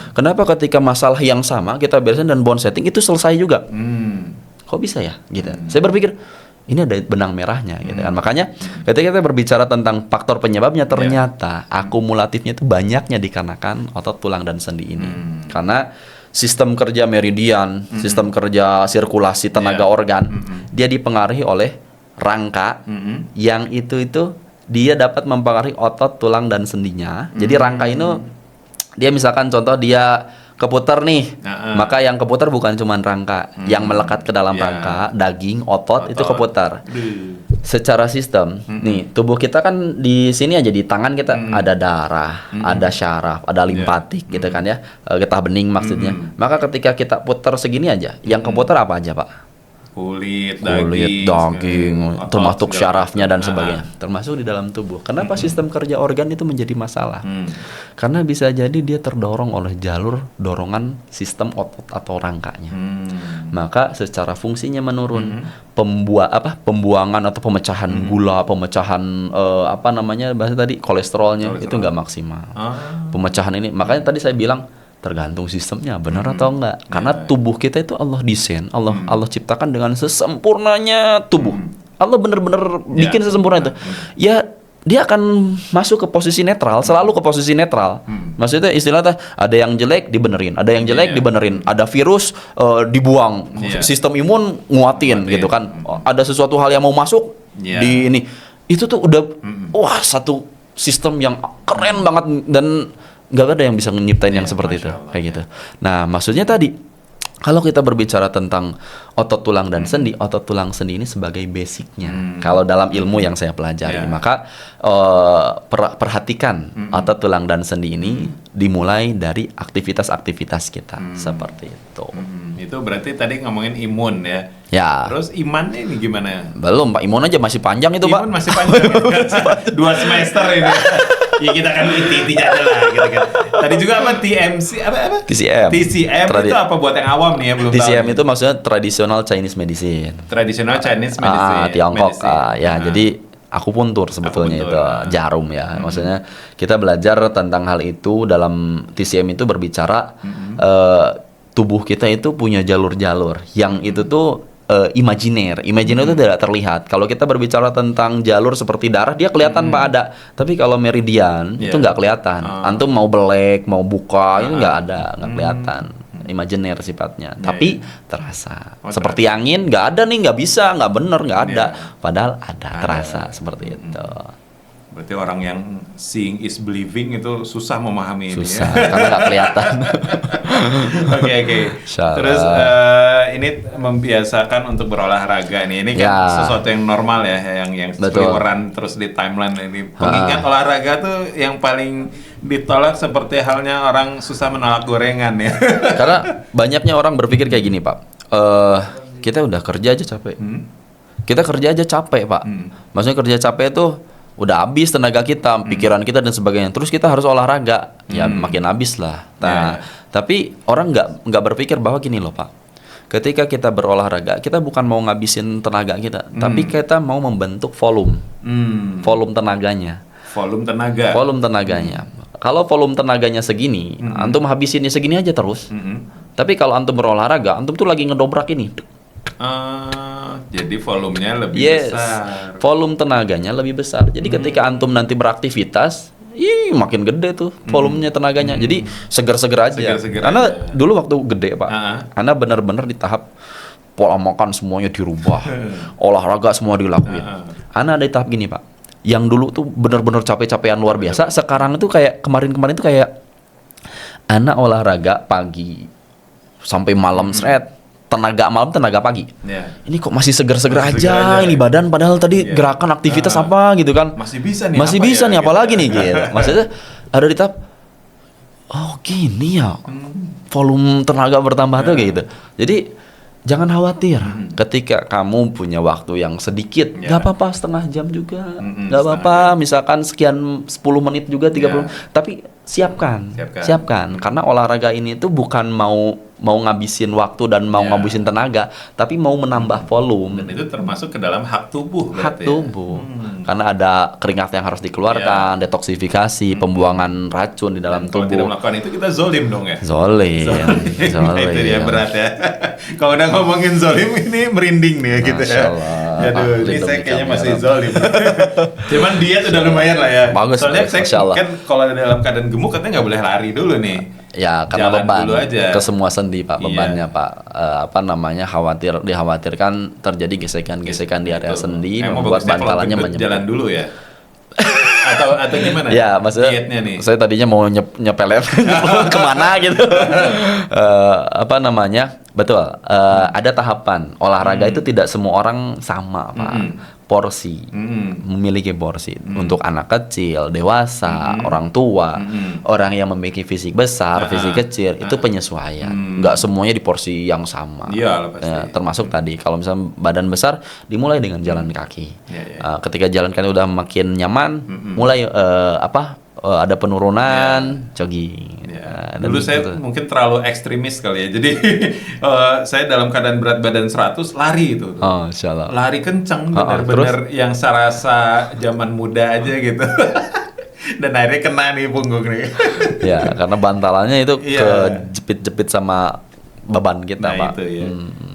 Kenapa ketika masalah yang sama kita beresin dan bone setting itu selesai juga? Kok bisa ya? Gitu. Saya berpikir ini ada benang merahnya, gitu kan. Makanya ketika kita berbicara tentang faktor penyebabnya, ternyata akumulatifnya itu banyaknya dikarenakan otot, tulang, dan sendi ini. Karena sistem kerja meridian, sistem kerja sirkulasi tenaga organ, dia dipengaruhi oleh rangka yang itu dia dapat mempengaruhi otot, tulang, dan sendinya. Jadi rangka ini dia misalkan contoh dia keputar nih, maka yang keputar bukan cuma rangka, yang melekat ke dalam rangka, daging, otot itu keputar. Secara sistem, nih tubuh kita kan di sini aja di tangan kita ada darah, ada syaraf, ada limpatik, gitu kan ya, getah bening maksudnya. Maka ketika kita putar segini aja, yang keputar apa aja, Pak? Kulit, daging, otot, termasuk segala syarafnya dan macam. sebagainya, termasuk di dalam tubuh. Kenapa sistem kerja organ itu menjadi masalah? Karena bisa jadi dia terdorong oleh jalur dorongan sistem otot atau rangkanya. Maka secara fungsinya menurun. Pembuangan atau pemecahan gula, pemecahan bahasa tadi kolesterolnya itu nggak maksimal. Pemecahan ini, makanya tadi saya bilang Tergantung sistemnya benar atau enggak. Karena tubuh kita itu Allah desain, Allah ciptakan dengan sesempurnanya tubuh. Allah benar-benar bikin sesempurna itu. Ya dia akan masuk ke posisi netral, selalu ke posisi netral. Maksudnya istilahnya ada yang jelek dibenerin, ada yang jelek dibenerin, ada virus dibuang, sistem imun nguatin gitu kan. Ada sesuatu hal yang mau masuk di ini. Itu tuh udah wah satu sistem yang keren banget dan nggak ada yang bisa nyiptain yang seperti itu kayak gitu. Nah maksudnya tadi kalau kita berbicara tentang otot tulang dan sendi, otot tulang sendi ini sebagai basicnya. Kalau dalam ilmu yang saya pelajari, maka perhatikan otot tulang dan sendi ini dimulai dari aktivitas-aktivitas kita seperti itu. Itu berarti tadi ngomongin imun ya. Ya. Terus iman ini gimana? Belum Pak, imun aja masih panjang itu Pak. Imun masih panjang. 2 semester ini. Ya kita kan inti aja lah gitu kan. Tadi juga apa TMC apa? TCM. TCM itu apa buat yang awam nih ya belum TCM tahu. itu maksudnya traditional Chinese medicine. Traditional Chinese medicine. Tiongkok jadi akupuntur sebetulnya itu jarum ya. Maksudnya kita belajar tentang hal itu dalam TCM itu berbicara tubuh kita itu punya jalur-jalur yang itu tuh imajiner itu tidak terlihat. Kalau kita berbicara tentang jalur seperti darah, dia kelihatan Pak ada. Tapi kalau meridian itu nggak kelihatan. Antum mau belek, mau buka, ini nggak ada, nggak kelihatan. Imajiner sifatnya, tapi terasa. Seperti angin, nggak ada nih, nggak bisa, nggak bener, nggak ada. Padahal ada, terasa seperti itu. Berarti orang yang seeing is believing itu susah memahami susah, ini ya. karena nggak kelihatan. Oke. Terus ini membiasakan untuk berolahraga nih. Ini kan sesuatu yang normal ya, yang seliweran terus di timeline ini. Pengingat olahraga tuh yang paling ditolak seperti halnya orang susah menolak gorengan ya. Karena banyaknya orang berpikir kayak gini Pak. Kita udah kerja aja capek. Kita kerja aja capek Pak. Maksudnya kerja capek tuh udah habis tenaga kita, pikiran kita dan sebagainya. Terus kita harus olahraga, ya makin habis lah. Nah, tapi orang nggak berpikir bahwa gini loh Pak. Ketika kita berolahraga, kita bukan mau ngabisin tenaga kita, tapi kita mau membentuk volume tenaganya. Volume tenaganya. Kalau volume tenaganya segini, antum habisinnya segini aja terus. Tapi kalau antum berolahraga, antum tuh lagi ngedobrak ini. Jadi volumenya lebih besar. Volume tenaganya lebih besar. Jadi ketika antum nanti beraktivitas, makin gede tuh volumenya tenaganya. Jadi seger-seger aja. Karena dulu waktu gede Pak, Ana benar-benar di tahap pola makan semuanya dirubah, olahraga semua dilakuin. Ana ada di tahap gini Pak, yang dulu tuh benar-benar capek-capekan luar biasa. Sekarang itu kayak kemarin tuh kayak Ana olahraga pagi sampai malam tenaga malam, tenaga pagi. Ini kok masih seger-seger aja ini badan, padahal tadi gerakan aktivitas apa gitu kan. Masih bisa nih. Apalagi nih gitu. Maksudnya ada di tahap gini ya. Volume tenaga bertambah tuh kayak gitu. Jadi jangan khawatir ketika kamu punya waktu yang sedikit, nggak apa-apa setengah jam juga, nggak apa-apa. Misalkan sekian 10 menit juga 30, tapi siapkan. Karena olahraga ini tuh bukan mau ngabisin waktu dan mau ngabisin tenaga, tapi mau menambah volume. Dan itu termasuk ke dalam hak tubuh. Karena ada keringat yang harus dikeluarkan, detoksifikasi, pembuangan racun di dalam tubuh. Kalau tidak melakukan itu kita zolim dong ya. Zolim. Itu dia berat ya. Kalau udah ngomongin zolim ini merinding nih ya gitu ya. Aduh, ini saya kayaknya masih zolim. Cuman diet udah lumayan lah ya. Bagus. Soalnya saya kan kalau dalam keadaan gemuk katanya nggak boleh lari dulu nih. Ya karena Jalan beban dulu aja. ke semua sendi Pak, bebannya Pak, dikhawatirkan terjadi gesekan-gesekan di area sendi, membuat bantalannya menyempit. Jalan dulu ya. atau gimana? Ya maksudnya dietnya nih. Saya tadinya mau nyepelin kemana gitu. Betul. Ada tahapan olahraga itu tidak semua orang sama Pak. Porsi, memiliki porsi untuk anak kecil, dewasa, orang tua, orang yang memiliki fisik besar, fisik kecil, itu penyesuaian. Nggak semuanya di porsi yang sama. Termasuk tadi kalau misalnya badan besar, dimulai dengan jalan kaki. Ketika jalan kaki udah makin nyaman, mulai ada penurunan, jogging. Dulu saya mungkin terlalu ekstremis kali ya. Jadi saya dalam keadaan berat badan 100 lari itu. Insyaallah. Lari kencang benar-benar yang serasa zaman muda aja gitu. Dan akhirnya kena nih punggung nih. Ya, karena bantalannya itu Iya. kejepit-jepit sama beban kita, Nah Pak. itu ya.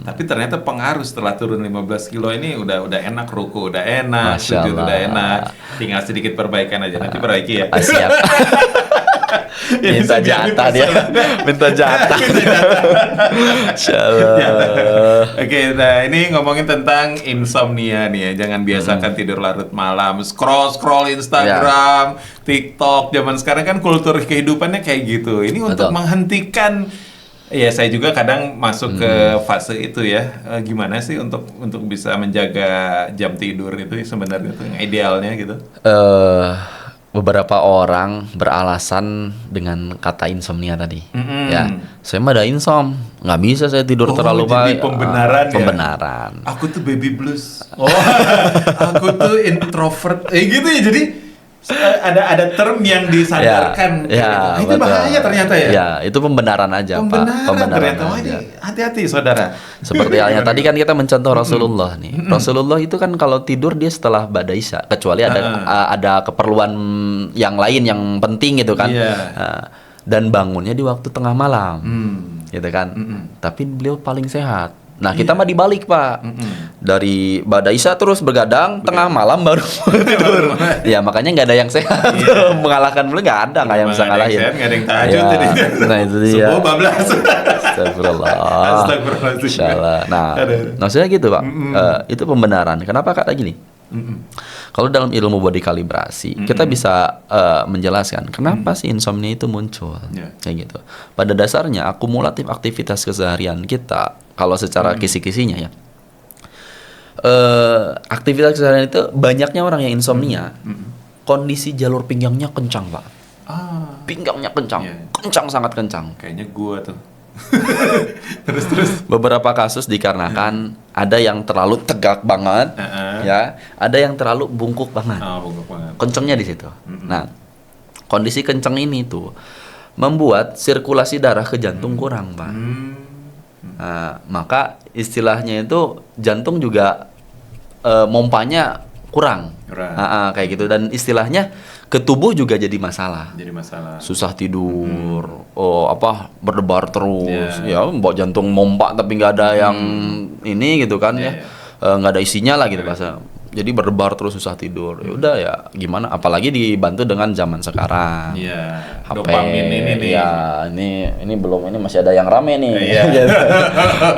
Tapi ternyata pengaruh setelah turun 15 kilo ini udah enak, ruku udah enak, Masya sujud udah Allah. enak. Tinggal sedikit perbaikan aja, nanti perbaiki ya. Siap. Ini Minta saya jatah dia. Minta jatah. Masya Ya. Allah. Oke, nah ini ngomongin tentang insomnia nih ya. Jangan biasakan tidur larut malam, scroll Instagram, TikTok. Zaman sekarang kan kultur kehidupannya kayak gitu. Ini untuk Betul. menghentikan. Ya, saya juga kadang masuk ke fase itu ya. Gimana sih untuk bisa menjaga jam tidur itu sebenarnya tuh yang idealnya gitu? Beberapa orang beralasan dengan kata insomnia tadi. Ya, saya mah ada insom, nggak bisa saya tidur terlalu jadi pagi. pembenaran ya? Pembenaran. Aku tuh baby blues. Oh, aku tuh introvert. Gitu ya. Jadi ada term yang disadarkan. Ya, Itu betul. bahaya ternyata ya. Ya, itu pembenaran aja, Pak. Pembenaran ternyata. Wah, ini aja. hati-hati saudara. Seperti halnya tadi kan kita mencontoh Rasulullah nih. Rasulullah itu kan kalau tidur dia setelah ba'da isya, kecuali ada keperluan yang lain yang penting gitu kan. Iya. Dan bangunnya di waktu tengah malam. Gitu kan. Tapi beliau paling sehat. Nah, kita mah dibalik, Pak. Dari ba'da isya terus bergadang, tengah malam baru tidur. Ya, makanya nggak ada yang sehat. Mengalahkan beliau nggak ada, nggak yang bisa ngalahin. Nggak ada yang tahajud Ya, jadi. nah itu dia. Subuh bablas. Astagfirullah. Astagfirullahaladzim. Insyaallah. Nah, Aduh. maksudnya gitu, Pak. Itu pembenaran. Kenapa kata gini? Kalau dalam ilmu body kalibrasi, kita bisa menjelaskan kenapa sih insomnia itu muncul. Ya. Kayak gitu. Pada dasarnya akumulatif aktivitas keseharian kita, kalau secara kisi-kisinya ya. Aktivitas keseharian itu banyaknya orang yang insomnia. Kondisi jalur pinggangnya kencang, Pak. Pinggangnya kencang. Iya. Kencang, sangat kencang. Kayaknya gua tuh. Terus. Beberapa kasus dikarenakan ada yang terlalu tegak banget, ya, ada yang terlalu bungkuk banget. Oh, bungkuk banget. Kencengnya di situ. Nah, kondisi kenceng ini tuh membuat sirkulasi darah ke jantung kurang, Pak. Nah, maka istilahnya itu jantung juga mompanya kurang. Kayak gitu, dan istilahnya ke tubuh juga jadi masalah. Jadi masalah. Susah tidur, berdebar terus, Yeah. ya, bawa jantung mompa tapi nggak ada yang ini gitu kan, Yeah, ya, nggak ada isinya lah gitu bahasa. Jadi berdebar terus, susah tidur. Ya udah ya, gimana? Apalagi dibantu dengan zaman sekarang. Iya. HP, Dopamin ini nih. ya, ini belum, ini masih ada yang rame nih. Iya. Gitu.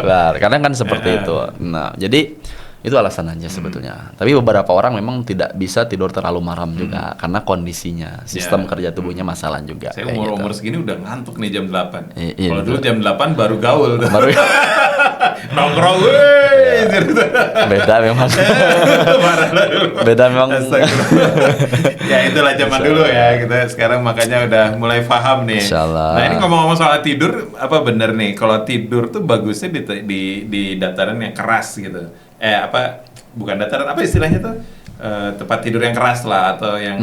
Nah, kadang kan seperti itu. Nah, jadi itu alasan aja sebetulnya. Tapi beberapa orang memang tidak bisa tidur terlalu malam juga karena kondisinya, sistem kerja tubuhnya masalah juga. Saya kayak umur gitu. segini udah ngantuk nih jam 8. Iya, Kalau betul. dulu jam 8 baru gaul. Baru Nongkrong, beda memang. Marah lah dulu. Beda memang. Astagfirullah. Ya itulah zaman dulu ya. Kita sekarang makanya udah mulai paham nih. Insyaallah. Nah, ini ngomong-ngomong soal tidur, apa bener nih kalau tidur tuh bagusnya di dataran yang keras gitu. Bukan dataran, apa istilahnya tuh? Tempat tidur yang keras lah, atau yang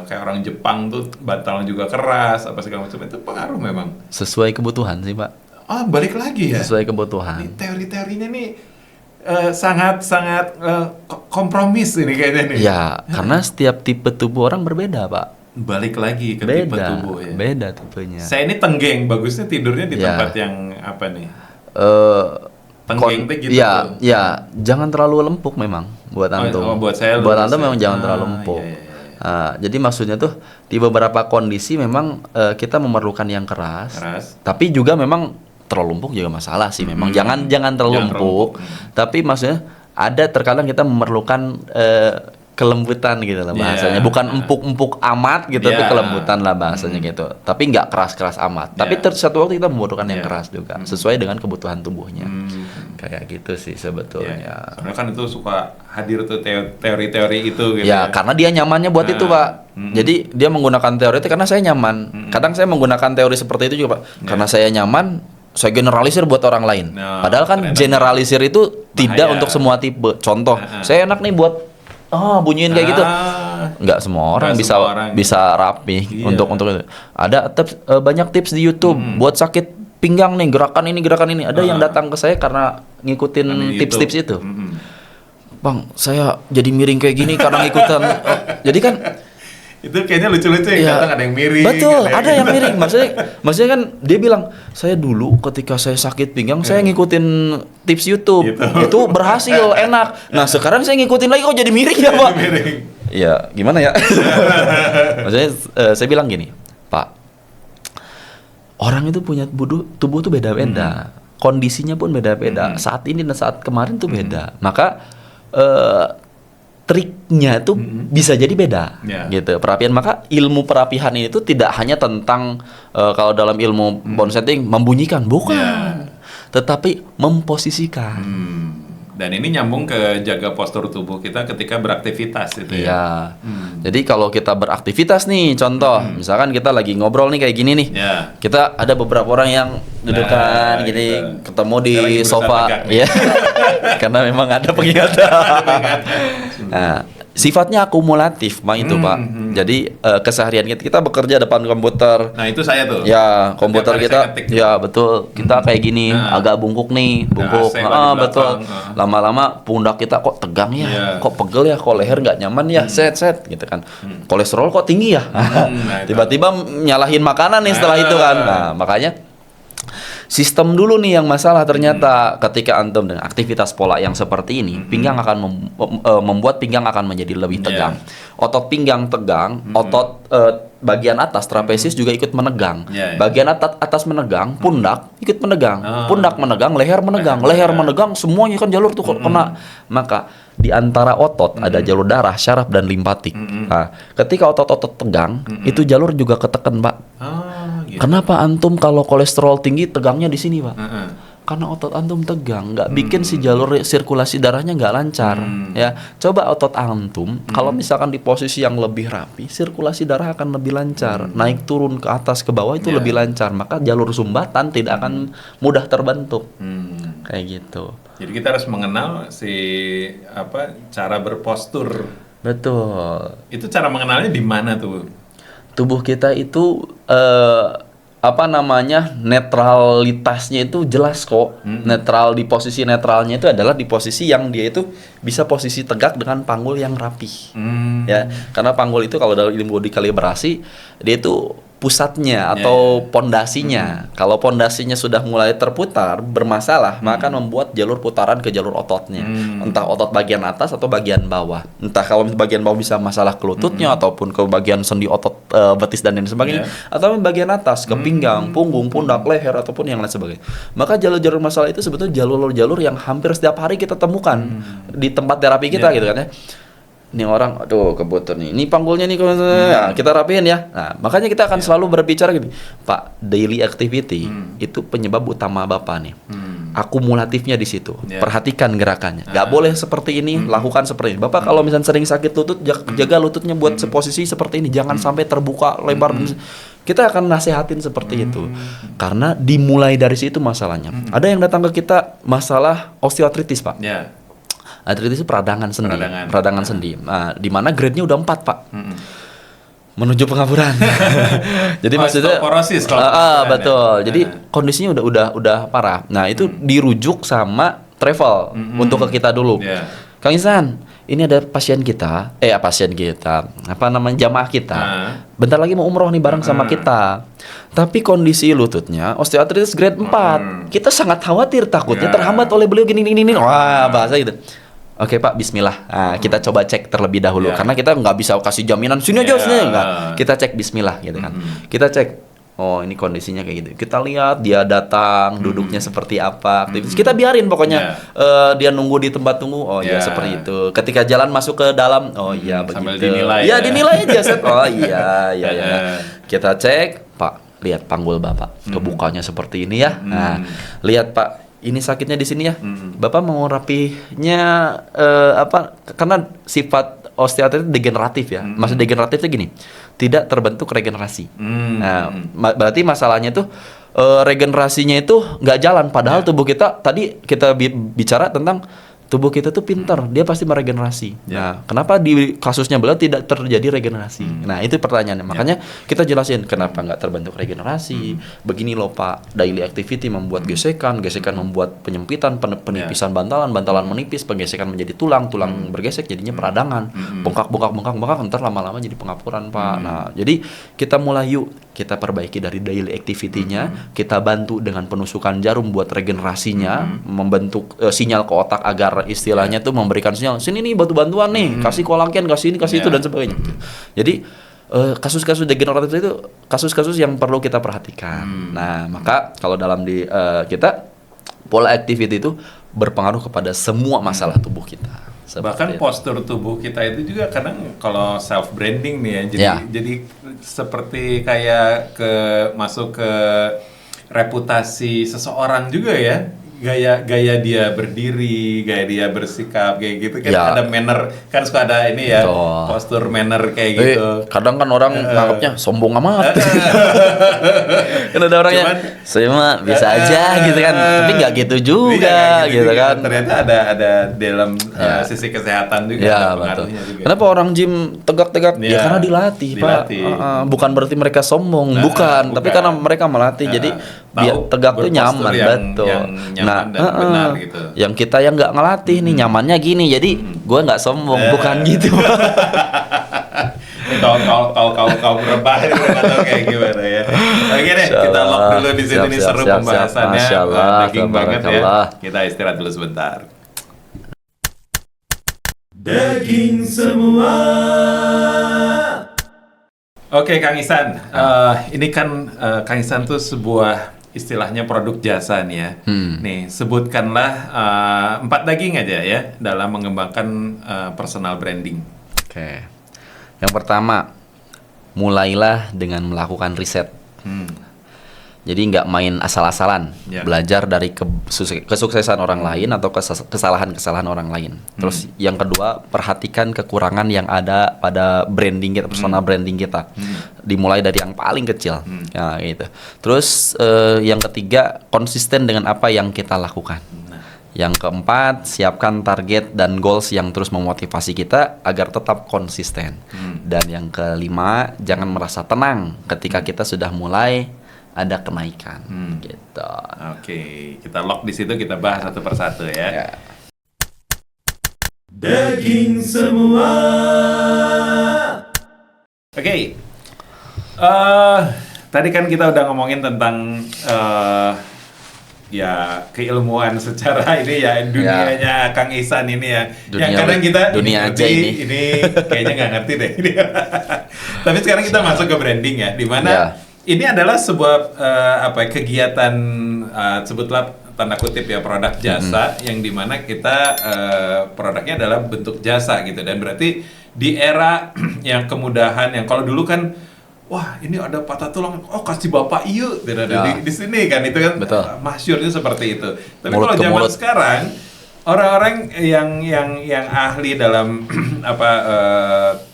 kayak orang Jepang tuh bantalnya juga keras, apa segala macam. Itu pengaruh memang. Sesuai kebutuhan sih, Pak. Balik lagi ya. Sesuai kebutuhan. Ini teori-teorinya nih sangat kompromis ini kayaknya nih. Ya, karena setiap tipe tubuh orang berbeda, Pak. Balik lagi ke tipe tubuh ya. Beda tipenya. Saya ini tenggeng, bagusnya tidurnya di Ya. tempat yang apa nih? Tenggeng tuh gitu. ya, jangan terlalu lempuk memang buat antum. buat saya Buat lurus antum ya. memang jangan terlalu empuk. Iya. Jadi maksudnya tuh di beberapa kondisi memang kita memerlukan yang keras. Tapi juga memang terlalu empuk juga masalah sih. Memang jangan terlalu empuk. Tapi maksudnya ada terkadang kita memerlukan kelembutan gitu lah bahasanya. Bukan empuk-empuk amat gitu, tapi kelembutan lah bahasanya gitu. Tapi nggak keras-keras amat. Tapi satu waktu kita membutuhkan yang keras juga, sesuai dengan kebutuhan tubuhnya. Kayak gitu sih sebetulnya. Soalnya kan itu suka hadir tuh teori-teori itu gitu. Ya, karena dia nyamannya buat itu, Pak. Jadi dia menggunakan teori itu karena saya nyaman. Kadang saya menggunakan teori seperti itu juga, Pak. Karena saya nyaman, saya generalisir buat orang lain. Padahal kan generalisir itu tidak untuk semua tipe. Contoh, saya enak nih buat bunyiin kayak gitu. Nggak semua orang bisa rapi untuk itu. Ada banyak tips di YouTube buat sakit pinggang nih, gerakan ini. Ada yang datang ke saya karena ngikutin tips-tips itu. Mm-mm. Bang, saya jadi miring kayak gini karena ngikutan. Jadi kan Itu kayaknya lucu-lucu yang Iya. datang ada yang miring. Betul, ada yang miring. Maksudnya kan dia bilang, saya dulu ketika saya sakit pinggang, saya ngikutin tips YouTube. Gitu. Itu berhasil, enak. Nah sekarang saya ngikutin lagi, kok jadi miring ya Pak? Miring. Ya gimana ya? Maksudnya saya bilang gini, Pak, orang itu punya tubuh tuh beda-beda. Kondisinya pun beda-beda. Saat ini dan saat kemarin tuh beda. Maka triknya tuh bisa jadi beda, Ya. gitu. Perapian, maka ilmu perapihan ini tuh tidak hanya tentang kalau dalam ilmu bone setting membunyikan, bukan, Ya. tetapi memposisikan. Dan ini nyambung ke jaga postur tubuh kita ketika beraktivitas itu ya. Iya. Jadi kalau kita beraktivitas nih, contoh, misalkan kita lagi ngobrol nih kayak gini nih, Ya. kita ada beberapa orang yang dudukan Nah, gini, gitu. ketemu di Saya lagi berusaha sofa, tegak nih. ya, karena memang ada pengingatan. Nah, sifatnya akumulatif, Pak itu Pak. Jadi keseharian kita bekerja depan komputer. Nah, itu saya tuh. Ya, komputer Setiap hari kita, saya ketik. ya betul. Kita kayak gini, Nah. agak bungkuk nih, bungkuk. AC lah di Betul. belakang. Lama-lama pundak kita kok tegang ya, Iya. kok pegel ya, kok leher nggak nyaman ya, set gitu kan. Kolesterol kok tinggi ya. Nah, itu. Tiba-tiba nyalahin makanan nih setelah itu kan. Nah, makanya sistem dulu nih yang masalah ternyata ketika antum dengan aktivitas pola yang seperti ini, pinggang akan membuat pinggang akan menjadi lebih tegang. Otot pinggang tegang, otot bagian atas trapesis juga ikut menegang. Bagian atas menegang, pundak ikut menegang. Pundak menegang, leher menegang, semuanya kan jalur tuh kena. Maka di antara otot ada jalur darah, syaraf dan limpatik. Nah, ketika otot-otot tegang, itu jalur juga ketekan, Pak. Gitu. Kenapa antum kalau kolesterol tinggi tegangnya di sini, Pak? Heeh. Karena otot antum tegang, nggak bikin si jalur sirkulasi darahnya nggak lancar. Ya, coba otot antum, kalau misalkan di posisi yang lebih rapi, sirkulasi darah akan lebih lancar. Naik turun ke atas ke bawah itu lebih lancar. Maka jalur sumbatan tidak akan mudah terbentuk. Kayak gitu. Jadi kita harus mengenal cara berpostur. Betul. Itu cara mengenalnya di mana tuh? Tubuh kita itu netralitasnya itu jelas kok. Netral, di posisi netralnya itu adalah di posisi yang dia itu bisa posisi tegak dengan panggul yang rapi. Ya, karena panggul itu kalau dalam ilmu body kalibrasi dia itu pusatnya atau pondasinya. Kalau pondasinya sudah mulai terputar, bermasalah, maka akan membuat jalur putaran ke jalur ototnya. Entah otot bagian atas atau bagian bawah. Entah kalau bagian bawah bisa masalah ke lututnya ataupun ke bagian sendi otot betis dan lain sebagainya, atau bagian atas ke pinggang, punggung, pundak, leher ataupun yang lain sebagainya. Maka jalur-jalur masalah itu sebetulnya jalur-jalur yang hampir setiap hari kita temukan di tempat terapi kita gitu kan ya. Ini orang, aduh kebutuhan nih, ini panggulnya nih, ya, kita rapiin ya. Nah, makanya kita akan selalu berbicara gini, Pak, daily activity itu penyebab utama Bapak nih. Akumulatifnya di situ. Perhatikan gerakannya. Gak boleh seperti ini, lakukan seperti ini. Bapak kalau misalnya sering sakit lutut, jaga lututnya buat seposisi seperti ini, jangan sampai terbuka lebar. Kita akan nasehatin seperti itu. Karena dimulai dari situ masalahnya. Ada yang datang ke kita masalah osteoartritis, Pak. Ya. Artritis itu peradangan sendi. Peradangan Sendi. Nah, di mana grade-nya udah 4, Pak. Menuju pengaburan. Jadi maksudnya osteoporosis betul. Jadi kondisinya udah parah. Nah, itu dirujuk sama travel untuk ke kita dulu. Kang Ihsan, ini ada pasien kita, jamaah kita. Bentar lagi mau umroh nih bareng sama kita. Tapi kondisi lututnya osteoartritis grade 4. Kita sangat khawatir, takutnya terhambat oleh beliau gini. Wah, bahasa gitu. Oke Pak, bismillah. Nah, kita coba cek terlebih dahulu karena kita nggak bisa kasih jaminan sini aja sini enggak. Kita cek bismillah gitu kan. Kita cek, oh ini kondisinya kayak gitu. Kita lihat dia datang, duduknya seperti apa. Kita biarin pokoknya dia nunggu di tempat tunggu. Oh iya seperti itu. Ketika jalan masuk ke dalam, oh iya begitu. Dinilai, dinilai aja set. Oh iya. Kita cek, Pak, lihat panggul Bapak. Kebukanya seperti ini ya. Nah, lihat Pak, ini sakitnya di sini ya. Bapak mau rapinya karena sifat osteoartritis degeneratif ya. Maksud degeneratifnya gini, tidak terbentuk regenerasi. Nah, berarti masalahnya itu regenerasinya itu nggak jalan. Padahal tubuh kita tadi kita bicara tentang tubuh kita tuh pintar, dia pasti meregenerasi. Nah, kenapa di kasusnya beliau tidak terjadi regenerasi? Nah, itu pertanyaannya. Makanya kita jelasin kenapa nggak terbentuk regenerasi. Begini loh Pak, daily activity membuat gesekan membuat penyempitan, penipisan bantalan menipis, penggesekan menjadi tulang bergesek jadinya peradangan, bengkak, ntar lama-lama jadi pengapuran Pak. Nah, jadi kita mulai kita perbaiki dari daily activity-nya, kita bantu dengan penusukan jarum buat regenerasinya, membentuk sinyal ke otak agar istilahnya tuh memberikan sinyal, sini nih bantuan nih, kasih kolagen, kasih ini, kasih itu dan sebagainya. Jadi kasus-kasus degeneratif itu kasus-kasus yang perlu kita perhatikan. Nah, maka kalau dalam di kita pola activity itu berpengaruh kepada semua masalah tubuh kita. Bahkan postur tubuh kita itu juga kadang kalau self branding nih ya, jadi seperti kayak masuk ke reputasi seseorang juga ya. Gaya dia berdiri, gaya dia bersikap kayak gitu kan, ada manner, kan suka ada ini ya, postur manner kayak gitu. Kadang kan orang nganggapnya sombong amat. Kan ada orang yang saya mah bisa aja gitu kan, tapi nggak gitu juga gitu kan. Ternyata ada dalam sisi kesehatan juga ada pengaruhnya juga. Kenapa orang gym tegak-tegak? Ya karena dilatih. Pak. Bukan berarti mereka sombong, bukan. Tapi karena mereka melatih, jadi biar tegak tuh nyaman, betul. Nah, benar gitu. Yang kita yang nggak ngelatih nih nyamannya gini, jadi gue nggak sombong, bukan gitu. Kau rebah itu atau kayak gimana ya? Oke deh, kita lock dulu di sini, nih seru pembahasannya, daging banget ya. Kita istirahat dulu sebentar. Daging semua. Oke, Kang Ihsan, ini kan Kang Ihsan tuh sebuah istilahnya produk jasa nih ya. Nih, sebutkanlah 4 daging aja ya dalam mengembangkan personal branding. Oke. Yang pertama, mulailah dengan melakukan riset. Jadi nggak main asal-asalan, belajar dari kesuksesan orang lain atau kesalahan-kesalahan orang lain. Terus yang kedua, perhatikan kekurangan yang ada pada branding kita, personal branding kita. Dimulai dari yang paling kecil, ya gitu. Terus yang ketiga, konsisten dengan apa yang kita lakukan. Yang keempat, siapkan target dan goals yang terus memotivasi kita agar tetap konsisten. Dan yang kelima, jangan merasa tenang ketika kita sudah mulai ada kenaikan, gitu. Oke, kita lock di situ, kita bahas satu persatu ya. Daging semua. Oke, tadi kan kita udah ngomongin tentang ya keilmuan secara ini ya, dunianya Kang Ihsan ini ya. Yang kadang kita dunia aja ini kayaknya nggak ngerti deh. Tapi sekarang kita masuk ke branding ya, di mana ini adalah sebuah kegiatan sebutlah tanda kutip ya, produk jasa yang dimana kita produknya adalah bentuk jasa gitu, dan berarti di era yang kemudahan yang kalau dulu kan wah ini ada patah tulang, oh kasih bapak iya di sini kan, itu kan masyhurnya seperti itu. Tapi kalau zaman sekarang orang-orang yang ahli dalam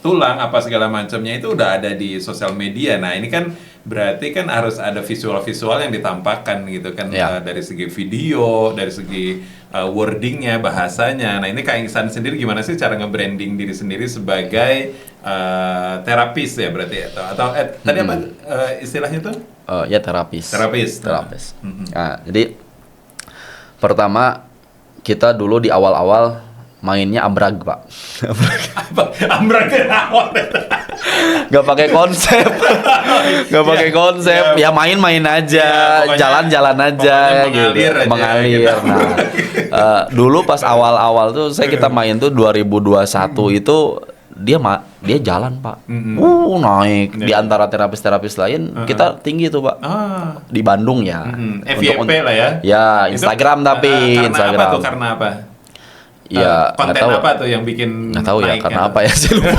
tulang apa segala macamnya itu udah ada di sosial media. Nah ini kan berarti kan harus ada visual-visual yang ditampakkan gitu kan, dari segi video, dari segi wordingnya, bahasanya. Nah ini Kang Ihsan sendiri gimana sih cara nge-branding diri sendiri sebagai terapis ya berarti, atau tadi apa istilahnya tuh? Ya terapis. Nah, jadi pertama kita dulu di awal-awal mainnya ambrag, Pak. Ambrag awal. Nggak pakai konsep, ya main-main aja, jalan-jalan aja, mengalir. Gitu. Nah, dulu pas awal-awal tuh kita main tuh 2021 itu dia jalan, Pak. Naik di antara terapis-terapis lain kita tinggi tuh, Pak. Di Bandung ya. FYP lah ya. Ya, Instagram tapi Instagram. Apa tuh, karena apa? Ya, konten apa tuh yang bikin nggak tahu ya karena apa ya, saya lupa.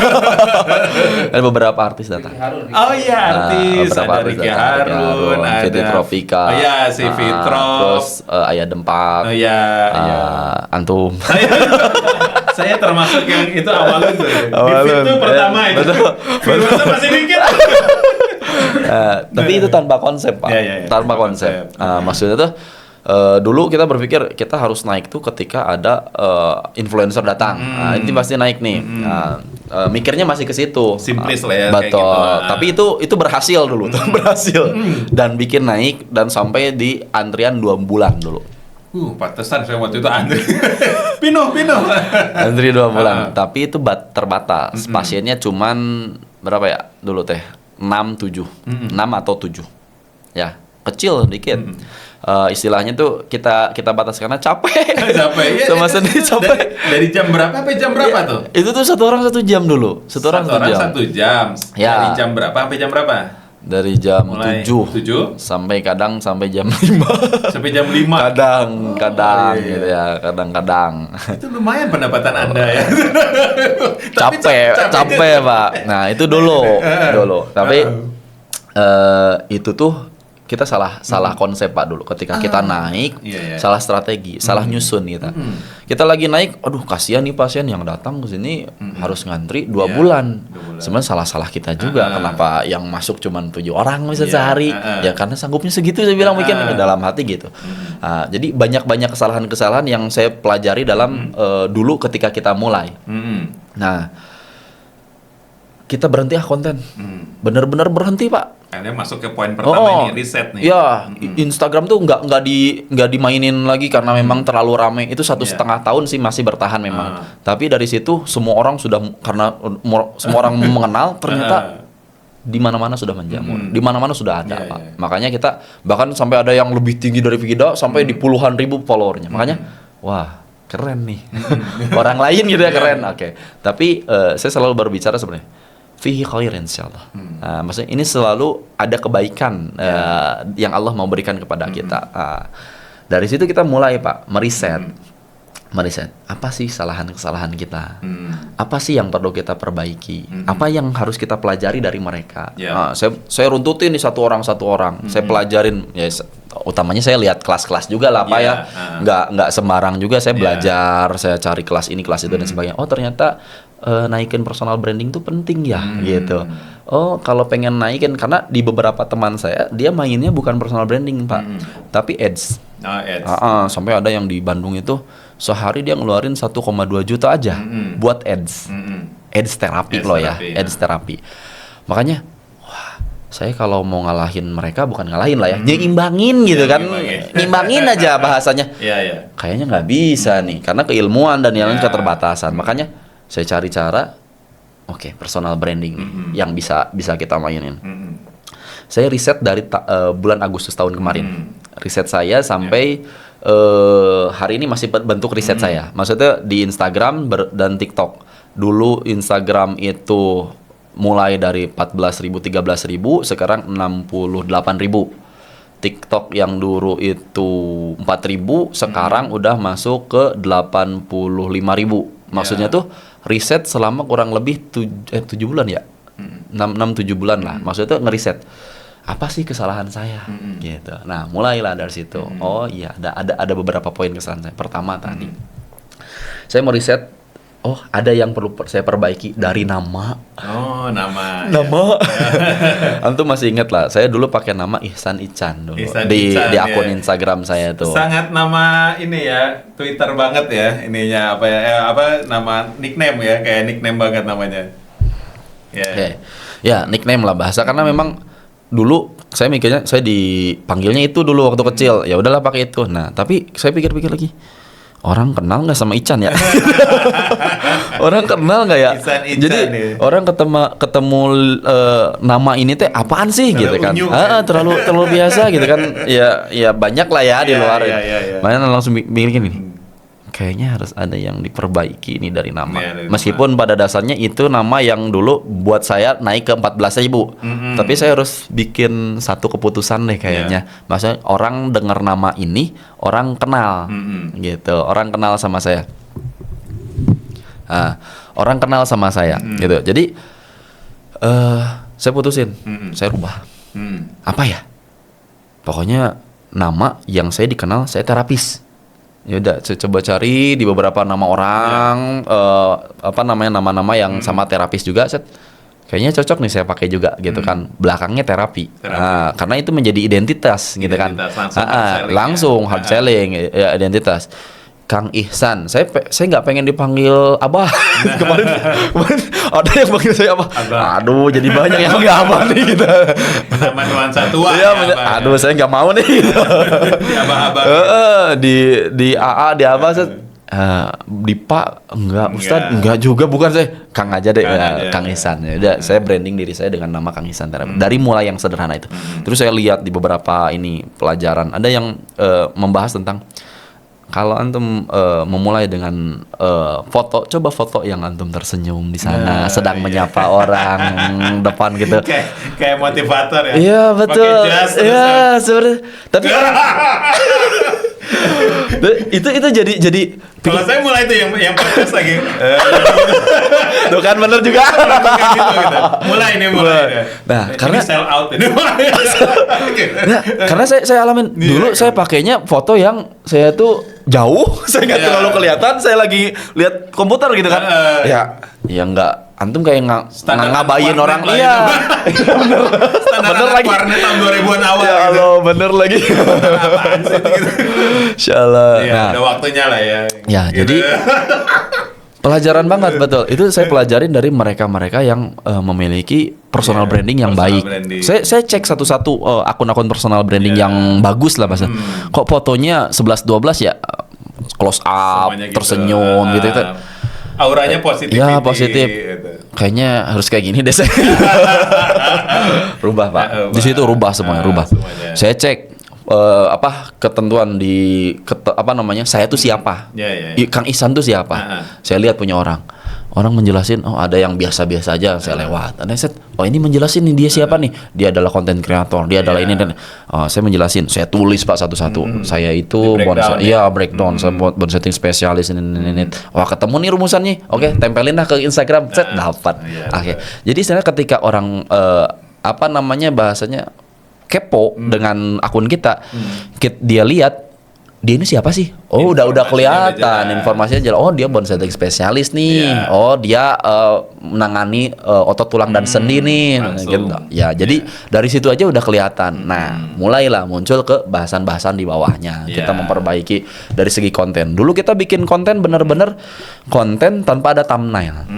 Ada beberapa artis datang. Oh iya, artis, ada Ricky Harun, ada Fitri Tropika. Oh iya, si Fitrop. Terus Ayah Dempak. Oh iya. Antum. Saya termasuk yang itu awalnya tuh. Di Fit tuh pertama itu. Betul. Masih dikit. Tapi itu tanpa konsep, Pak. Tanpa konsep. Maksudnya tuh dulu kita berpikir kita harus naik tuh ketika ada influencer datang. Nah, ini pasti naik nih. Mikirnya masih ke situ. Simplis lah ya, kayak Betul. gitu. Tapi itu berhasil dulu tuh, berhasil. Dan bikin naik dan sampai di antrian 2 bulan dulu. Pantesan saya waktu itu antri. Pino. Antri 2 bulan. Tapi itu terbatas. Pasiennya cuman berapa ya dulu teh? 6 atau 7. Ya, kecil dikit. Istilahnya tuh kita batas karena capek. Capek. Sama sendiri capek. Dari jam berapa sampai jam berapa tuh? Itu tuh 1 orang 1 jam dulu. 1 orang 1 jam. 1 jam. Ya. Dari jam berapa sampai jam berapa? Dari jam Mulai 7 sampai jam 5. Sampai jam 5. Kadang iya. gitu ya, kadang-kadang. Itu lumayan pendapatan Anda ya. Tapi capek Pak. Nah, itu dulu. Tapi itu tuh kita salah konsep Pak dulu. Ketika kita naik, iya. salah strategi, salah nyusun kita. Kita lagi naik, aduh kasihan nih pasien yang datang ke sini harus ngantri 2 Iya, bulan. 2 bulan. Sebenarnya salah kita juga. Kenapa yang masuk cuma 7 orang bisa Iya, sehari? Ya karena sanggupnya segitu saya bilang mungkin dalam hati gitu. Jadi banyak kesalahan-kesalahan yang saya pelajari dalam dulu ketika kita mulai. Nah, kita berhenti konten. Bener-bener berhenti Pak. Anda masuk ke poin pertama ini, riset nih. Ya, Instagram tuh nggak dimainin lagi karena memang terlalu rame. Itu 1,5 tahun sih masih bertahan memang. Tapi dari situ semua orang sudah karena semua orang mengenal ternyata di mana-mana sudah menjamur. Di mana-mana sudah ada, Pak. Makanya kita bahkan sampai ada yang lebih tinggi dari Vigida sampai di puluhan ribu followernya. Makanya wah, keren nih. Orang lain gitu ya keren. Oke. Tapi saya selalu berbicara sebenarnya fihi khair insyaallah. Maksudnya ini selalu ada kebaikan yang Allah mau berikan kepada kita. Dari situ kita mulai Pak meriset apa sih kesalahan kita, apa sih yang perlu kita perbaiki, apa yang harus kita pelajari dari mereka. Saya runtutin nih satu orang, saya pelajarin ya. Utamanya saya lihat kelas-kelas juga lah Pak ya, nggak sembarang juga saya belajar, saya cari kelas ini kelas itu dan sebagainya. Oh ternyata naikin personal branding tuh penting ya gitu. Oh kalau pengen naikin, karena di beberapa teman saya dia mainnya bukan personal branding Pak, tapi ads. Sampai ada yang di Bandung itu sehari dia ngeluarin 1,2 juta aja buat ads. Ads terapi loh ya, ads terapi. Makanya wah, saya kalau mau ngalahin mereka bukan ngalahin lah ya, nyimbangin gitu kan. Nyimbangin aja bahasanya. Kayaknya nggak bisa nih karena keilmuan dan yang lain keterbatasan. Makanya saya cari cara personal branding nih yang bisa kita mainin. Saya riset dari bulan Agustus tahun kemarin. Riset saya sampai hari ini masih bentuk riset saya. Maksudnya di Instagram dan TikTok. Dulu Instagram itu mulai dari 14.000, 13.000, sekarang 68.000. TikTok yang dulu itu 4.000, sekarang udah masuk ke 85.000. Maksudnya tuh riset selama kurang lebih 7 bulan ya. 6-7 bulan lah. Maksudnya tuh ngeriset apa sih kesalahan saya gitu. Nah, mulailah dari situ. Oh iya, ada beberapa poin kesalahan saya. Pertama tadi saya mau riset, ada yang perlu saya perbaiki dari nama. Nama. Antum masih ingat lah, saya dulu pakai nama Ihsan Ican dulu di akun Instagram saya tuh. Sangat nama ini ya, Twitter banget ya, ininya nama nickname ya, kayak nickname banget namanya. Ya, nickname lah bahasa, karena memang dulu saya mikirnya saya dipanggilnya itu dulu waktu kecil. Ya udahlah pakai itu. Nah, tapi saya pikir-pikir lagi. Orang kenal nggak sama Ican ya? Orang kenal nggak ya? Ican Jadi nih. orang ketemu nama ini teh apaan sih gitu kan? Terlalu biasa gitu kan? Ya banyak lah ya di luar. Makanya langsung mikir gini. Kayaknya harus ada yang diperbaiki ini dari nama. Meskipun pada dasarnya itu nama yang dulu buat saya naik ke 14.000. Tapi saya harus bikin satu keputusan deh kayaknya. Maksudnya orang dengar nama ini, orang kenal gitu. Orang kenal sama saya. Orang kenal sama saya gitu. Jadi saya putusin, saya rubah. Apa ya? Pokoknya nama yang saya dikenal, saya terapis. Ya udah, saya coba cari di beberapa nama orang, nama-nama yang sama terapis juga, kayaknya cocok nih saya pakai juga gitu kan. Belakangnya terapi. Nah, karena itu menjadi identitas gitu kan. Langsung hard selling ya, identitas. Kang Ihsan, saya nggak pengen dipanggil Abah. kemarin ada yang panggil saya Abah. Aduh, jadi banyak yang panggil Abah nih gitu. Sama nuansa tua. Iya, aduh saya nggak mau nih. Di Abah-abah. Di AA di Abah di Pak enggak, Ustadz enggak juga, bukan saya Kang aja deh, Kang Ihsan. Ya udah, saya branding diri saya dengan nama Kang Ihsan dari mulai yang sederhana itu. Terus saya lihat di beberapa ini pelajaran ada yang membahas tentang kalau antum memulai dengan foto, coba foto yang antum tersenyum di sana sedang menyapa orang depan gitu. Kayak motivator ya. Iya betul. Iya seperti. Tapi itu jadi. Kalau saya mulai itu yang podcast lagi. Tuh kan bener juga. Gitu. Mulai. Nah, karena sell out ini. Nah, karena saya alamin dulu saya pakainya foto yang saya tuh jauh, saya nggak terlalu kelihatan, saya lagi lihat komputer gitu kan. Ya enggak, antum kayak ngabain orang. Iya. Bener lagi. Warnet tahun 2000-an awal. Ya Allah, bener lagi. Apaan sih itu gitu. Insyaallah. Ya, Nah, udah waktunya lah ya. Ya, gitu. jadi pelajaran banget betul. Itu saya pelajarin dari mereka-mereka yang memiliki personal branding yang personal baik. Branding. Saya cek satu-satu akun-akun personal branding yang bagus lah bahasa. Kok fotonya 11-12 ya close up, semuanya gitu. tersenyum gitu. Auranya positif. Ya, positif. Gitu. Kayaknya harus kayak gini deh saya. Rubah, Pak. Di situ rubah semuanya, rubah. Semuanya. Saya cek ketentuan saya tuh siapa? Ya. Kang Ihsan tuh siapa? Saya lihat punya orang menjelasin, oh ada yang biasa-biasa aja, saya lewat. Ada set, oh ini menjelasin nih dia siapa nih? Dia adalah content creator, dia adalah ini dan saya menjelasin, saya tulis Pak satu-satu. Saya itu breakdown, saya bonsai spesialis ini. Wah ketemu nih rumusannya, oke tempelin dah ke Instagram, set dapat. Oke. Jadi sebenarnya ketika orang bahasanya kepo dengan akun kita, dia lihat dia ini siapa sih? Oh udah kelihatan informasinya jelas. Oh dia bone setting spesialis nih. Oh dia menangani otot tulang dan sendi nih. Gitu. Ya jadi dari situ aja udah kelihatan. Nah mulailah muncul ke bahasan-bahasan di bawahnya. Kita memperbaiki dari segi konten. Dulu kita bikin konten bener-bener konten tanpa ada thumbnail.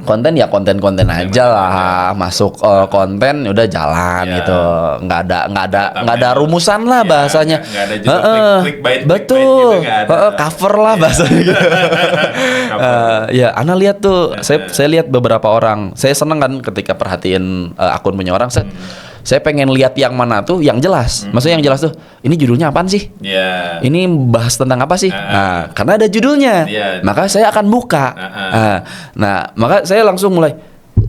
Konten ya konten-konten aja lah. Masuk konten udah jalan gitu. Nggak ada rumusan lah bahasanya. Nggak ada juga clickbait betul gitu, cover lah bahasanya gitu. Ya Ana lihat tuh saya lihat beberapa orang, saya seneng kan ketika perhatiin akun punya orang, saya pengen lihat yang mana tuh yang jelas. Maksudnya yang jelas tuh ini judulnya apaan sih? Ini bahas tentang apa sih? Nah karena ada judulnya maka saya akan buka. Nah maka saya langsung mulai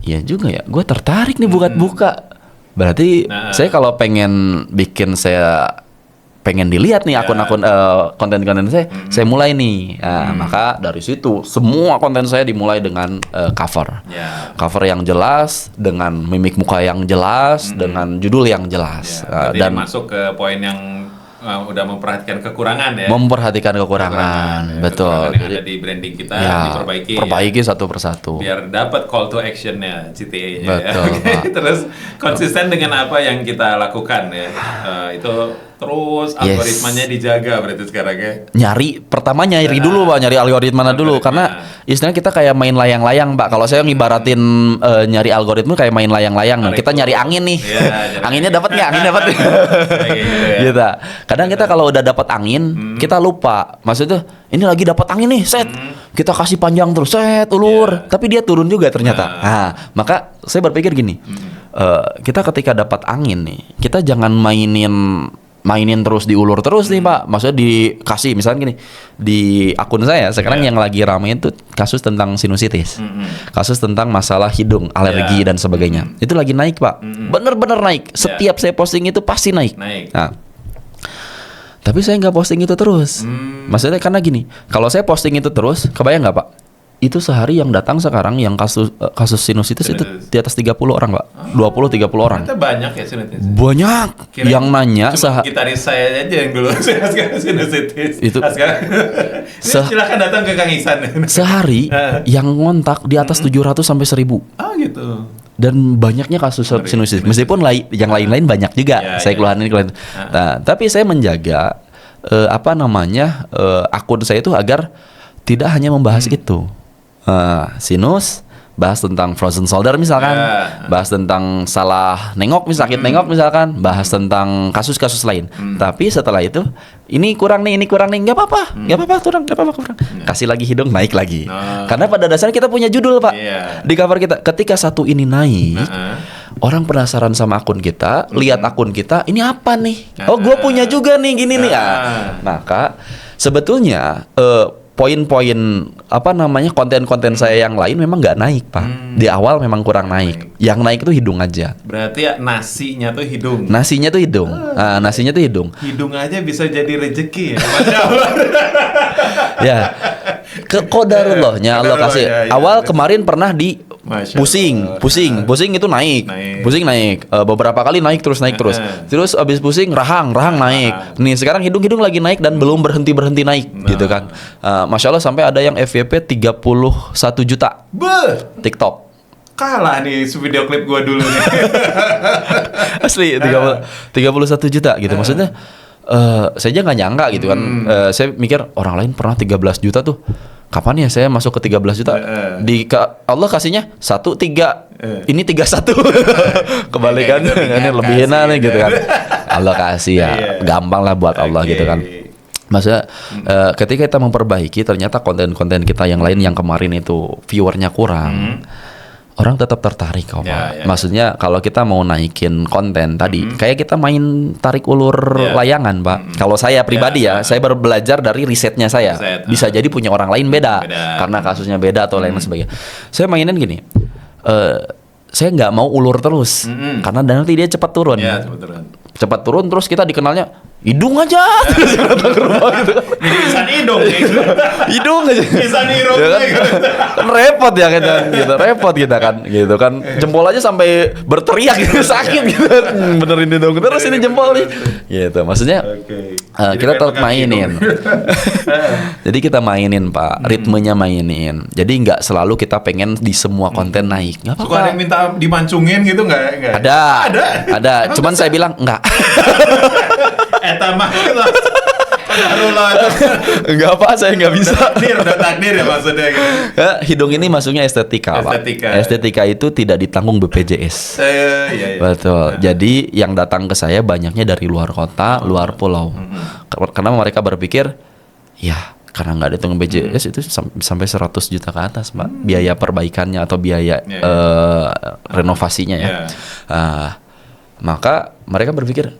ya juga ya, gue tertarik nih buka. Berarti saya kalau pengen bikin saya pengen dilihat nih akun-akun konten-konten saya mulai nih. Maka dari situ semua konten saya dimulai dengan cover. Cover yang jelas, dengan mimik muka yang jelas, dengan judul yang jelas. Dan masuk ke poin yang udah memperhatikan kekurangan ya. Memperhatikan kekurangan, betul. Yang ada di branding kita perbaiki satu persatu. Biar dapat call to action-nya, CTA-nya. Betul. Ya. Terus konsisten dengan apa yang kita lakukan ya. Itu terus algoritmanya dijaga berarti sekarang ya. Nyari dulu Pak, nyari algoritmanya dulu karena istilahnya kita kayak main layang-layang Pak. Kalau saya ngibaratin nyari algoritma kayak main layang-layang. Kita nyari angin nih. Anginnya dapat nggak? Angin dapat. Gitu. Kadang kita kalau udah dapat angin, kita lupa. Maksudnya ini lagi dapat angin nih, set. Kita kasih panjang terus, set, ulur. Tapi dia turun juga ternyata. Nah, maka saya berpikir gini. Kita ketika dapat angin nih, kita jangan mainin terus, diulur terus nih Pak. Maksudnya dikasih misalnya gini, di akun saya sekarang yang lagi ramai itu kasus tentang sinusitis, kasus tentang masalah hidung, alergi dan sebagainya. Itu lagi naik Pak, bener-bener naik. Setiap saya posting itu pasti naik. Nah, tapi saya nggak posting itu terus. Maksudnya karena gini, kalau saya posting itu terus, kebayang nggak Pak? Itu sehari yang datang sekarang yang kasus sinusitis itu di atas 30 orang Pak. 20-30 orang. Ternyata banyak ya sinusitis. Banyak. Kira yang nanya gitaris saya aja yang dulu sinusitis. Itu silakan datang ke Kang Ihsan. Sehari yang ngontak di atas 700 sampai 1000. Oh gitu. Dan banyaknya kasus sinusitis. Meskipun yang lain-lain banyak juga. Saya keluhan ini keluhan. Nah, tapi saya menjaga akun saya itu agar tidak hanya membahas itu. Sinus, bahas tentang frozen shoulder misalkan, bahas tentang salah nengok, sakit nengok misalkan, bahas tentang kasus-kasus lain. Tapi setelah itu, ini kurang nih, nggak apa-apa, kurang. Kasih lagi hidung, naik lagi. Karena pada dasarnya kita punya judul, Pak, di cover kita. Ketika satu ini naik, orang penasaran sama akun kita, lihat akun kita, ini apa nih? Oh, gue punya juga nih, gini nih. Maka sebetulnya poin-poin konten-konten saya yang lain memang nggak naik, Pak. Di awal memang kurang naik. Yang naik itu hidung aja. Berarti ya nasinya tuh hidung. Nasinya tuh hidung. Nasinya tuh hidung. Hidung aja bisa jadi rezeki ya. Masya Allah. Ya. Qadarullahnya Allah kasih. Awal kemarin pernah di pusing itu naik. Pusing naik. Beberapa kali naik terus. Terus abis pusing rahang naik. Nih sekarang hidung lagi naik dan belum berhenti naik gitu kan. Masya Allah sampai ada yang FYP 31 juta. TikTok. Kalah nih video klip gua dulu nih. Asli 31 juta gitu. Maksudnya saya aja nggak nyangka gitu kan. Saya mikir orang lain pernah 13 juta tuh. Kapan ya saya masuk ke 13 juta? Allah kasihnya 1-3. Ini 31. Kebalikan ini lebih enak nih gitu kan. Allah kasih ya. Gampang lah buat Allah gitu kan. Maksudnya ketika kita memperbaiki, ternyata konten-konten kita yang lain yang kemarin itu viewernya kurang, orang tetap tertarik kok, Pak. Maksudnya kalau kita mau naikin konten tadi, kayak kita main tarik ulur layangan, Pak. Kalau saya pribadi saya baru belajar dari risetnya saya. Bisa jadi punya orang lain beda. Karena kasusnya beda atau lain sebagainya. Saya mainin gini, saya nggak mau ulur terus, karena nanti dia cepat turun. Cepat turun terus kita dikenalnya hidung aja terus datang ke rumah gitu. Jadi bisa hidung hidung aja. Bisa hidung ya kan repot ya kan gitu. Repot kita kan gitu kan. Jempol aja sampai berteriak gitu sakit gitu. Benerin hidung terus ini jempol nih. Gitu. Maksudnya kita tetap mainin. Jadi kita mainin, Pak. Ritmenya mainin. Jadi nggak selalu kita pengen di semua konten naik. Nggak apa-apa. Suka ada yang minta dimancungin gitu nggak? Ada. Cuman saya bilang enggak. Eta mah enggak apa, saya nggak bisa. Udah takdir ya maksudnya gitu. Hidung ini masuknya estetika, Pak. Estetika itu tidak ditanggung BPJS. Iya. Betul. Jadi yang datang ke saya banyaknya dari luar kota, luar pulau. Karena mereka berpikir, ya karena nggak ditanggung BPJS itu sampai 100 juta ke atas, Pak. Biaya perbaikannya atau biaya renovasinya ya. Maka mereka berpikir,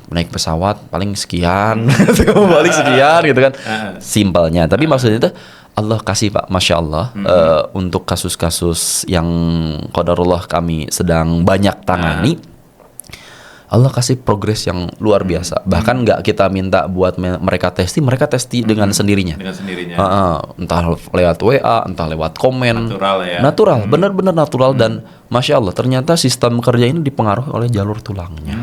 naik pesawat paling sekian, balik sekian gitu kan, simpelnya. Tapi maksudnya itu Allah kasih, Pak, Masya Allah, untuk kasus-kasus yang qadarullah kami sedang banyak tangani, Allah kasih progres yang luar biasa. Bahkan nggak kita minta buat mereka mereka testi dengan sendirinya. Entah lewat WA, entah lewat komen. Natural, benar-benar natural. Dan Masya Allah, ternyata sistem kerja ini dipengaruhi oleh jalur tulangnya.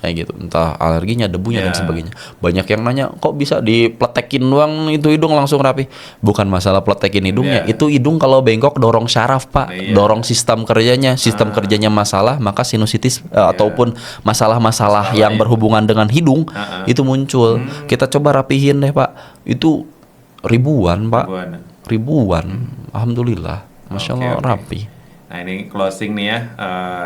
Kayak gitu, entah alerginya, debunya dan sebagainya. Banyak yang nanya, kok bisa dipletekin doang itu hidung langsung rapi? Bukan masalah pletekin hidungnya, itu hidung kalau bengkok dorong syaraf, Pak. Dorong sistem kerjanya. Sistem kerjanya masalah, maka sinusitis ataupun masalah-masalah yang berhubungan dengan hidung itu muncul. Kita coba rapihin deh, Pak. Itu ribuan, Pak. Ribuan. Alhamdulillah, Masya Allah rapi. Nah, ini closing nih ya,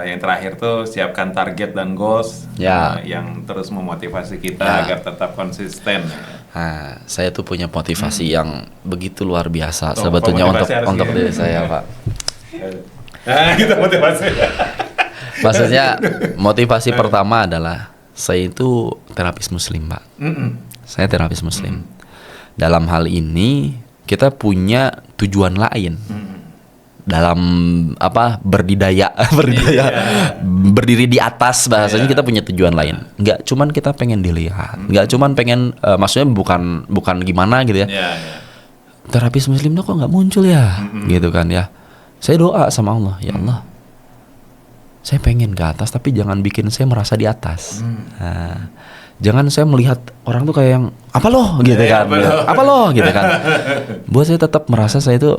yang terakhir tuh siapkan target dan goals yang terus memotivasi kita agar tetap konsisten. Nah, saya tuh punya motivasi yang begitu luar biasa sebetulnya untuk diri saya, Pak. Kita motivasi. Maksudnya motivasi pertama adalah saya itu terapis muslim, Pak. Saya terapis muslim. Dalam hal ini kita punya tujuan lain. Dalam berdiri di atas bahasanya kita punya tujuan lain. Nggak cuman kita pengen dilihat, nggak cuman pengen maksudnya bukan gimana gitu ya. Terapis muslim tuh kok nggak muncul ya, gitu kan ya. Saya doa sama Allah, ya Allah, saya pengen ke atas tapi jangan bikin saya merasa di atas. Jangan saya melihat orang tuh kayak yang apa loh gitu kan, apa loh gitu kan. Buat saya tetap merasa saya itu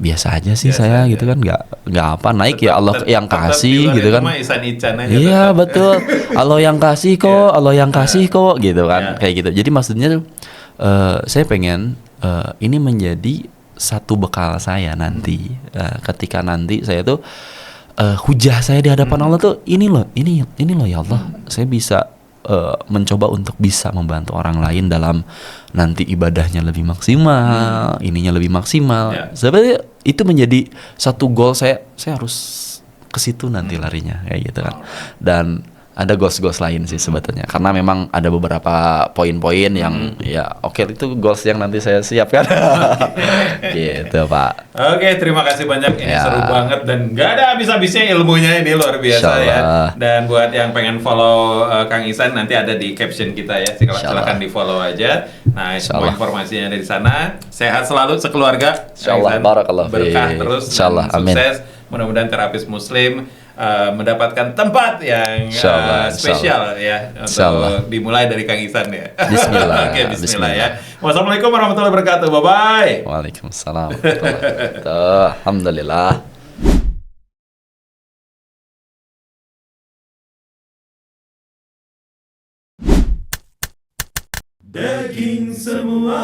biasa aja sih Biasa saya aja. gitu kan, nggak apa, naik ya Allah yang Tetap kasih di luar gitu itu kan. mah Ihsan Ican aja Iya tetap. betul, Allah yang kasih kok, Allah yang kasih kok gitu kan, Ya. kayak gitu. Jadi maksudnya tuh saya pengen ini menjadi satu bekal saya nanti, ketika nanti saya tuh hujah saya di hadapan Allah tuh ini loh ya Allah, saya bisa mencoba untuk bisa membantu orang lain dalam nanti ibadahnya lebih maksimal, ininya lebih maksimal. Ya. Sebenarnya itu menjadi satu goal saya harus ke situ nanti larinya kayak gitu kan. Dan ada goals lain sih sebetulnya, karena memang ada beberapa poin-poin yang ya oke, itu goals yang nanti saya siapkan. Gitu Pak. Oke, terima kasih banyak. Ini Ya. seru banget dan nggak ada habis-habisnya ilmunya, ini luar biasa ya. Insyaallah. Dan buat yang pengen follow Kang Ihsan, nanti ada di caption kita ya. Insyaallah. Silakan di follow aja. Nah, semua Insyaallah. informasinya ada di sana. Sehat selalu sekeluarga. Kang Insyaallah. Ihsan. Barakallah Berkah fiik. terus. Insyaallah. Dan Amin. sukses. Mudah-mudahan terapis muslim mendapatkan tempat yang Insyaallah, spesial ya Insyaallah. untuk dimulai dari Kang Ihsan ya. Bismillah. Oke, bismillah ya. Bismillah. Wassalamualaikum warahmatullahi wabarakatuh. Bye bye. Waalaikumsalam warahmatullahi wabarakatuh. Alhamdulillah. Daging semua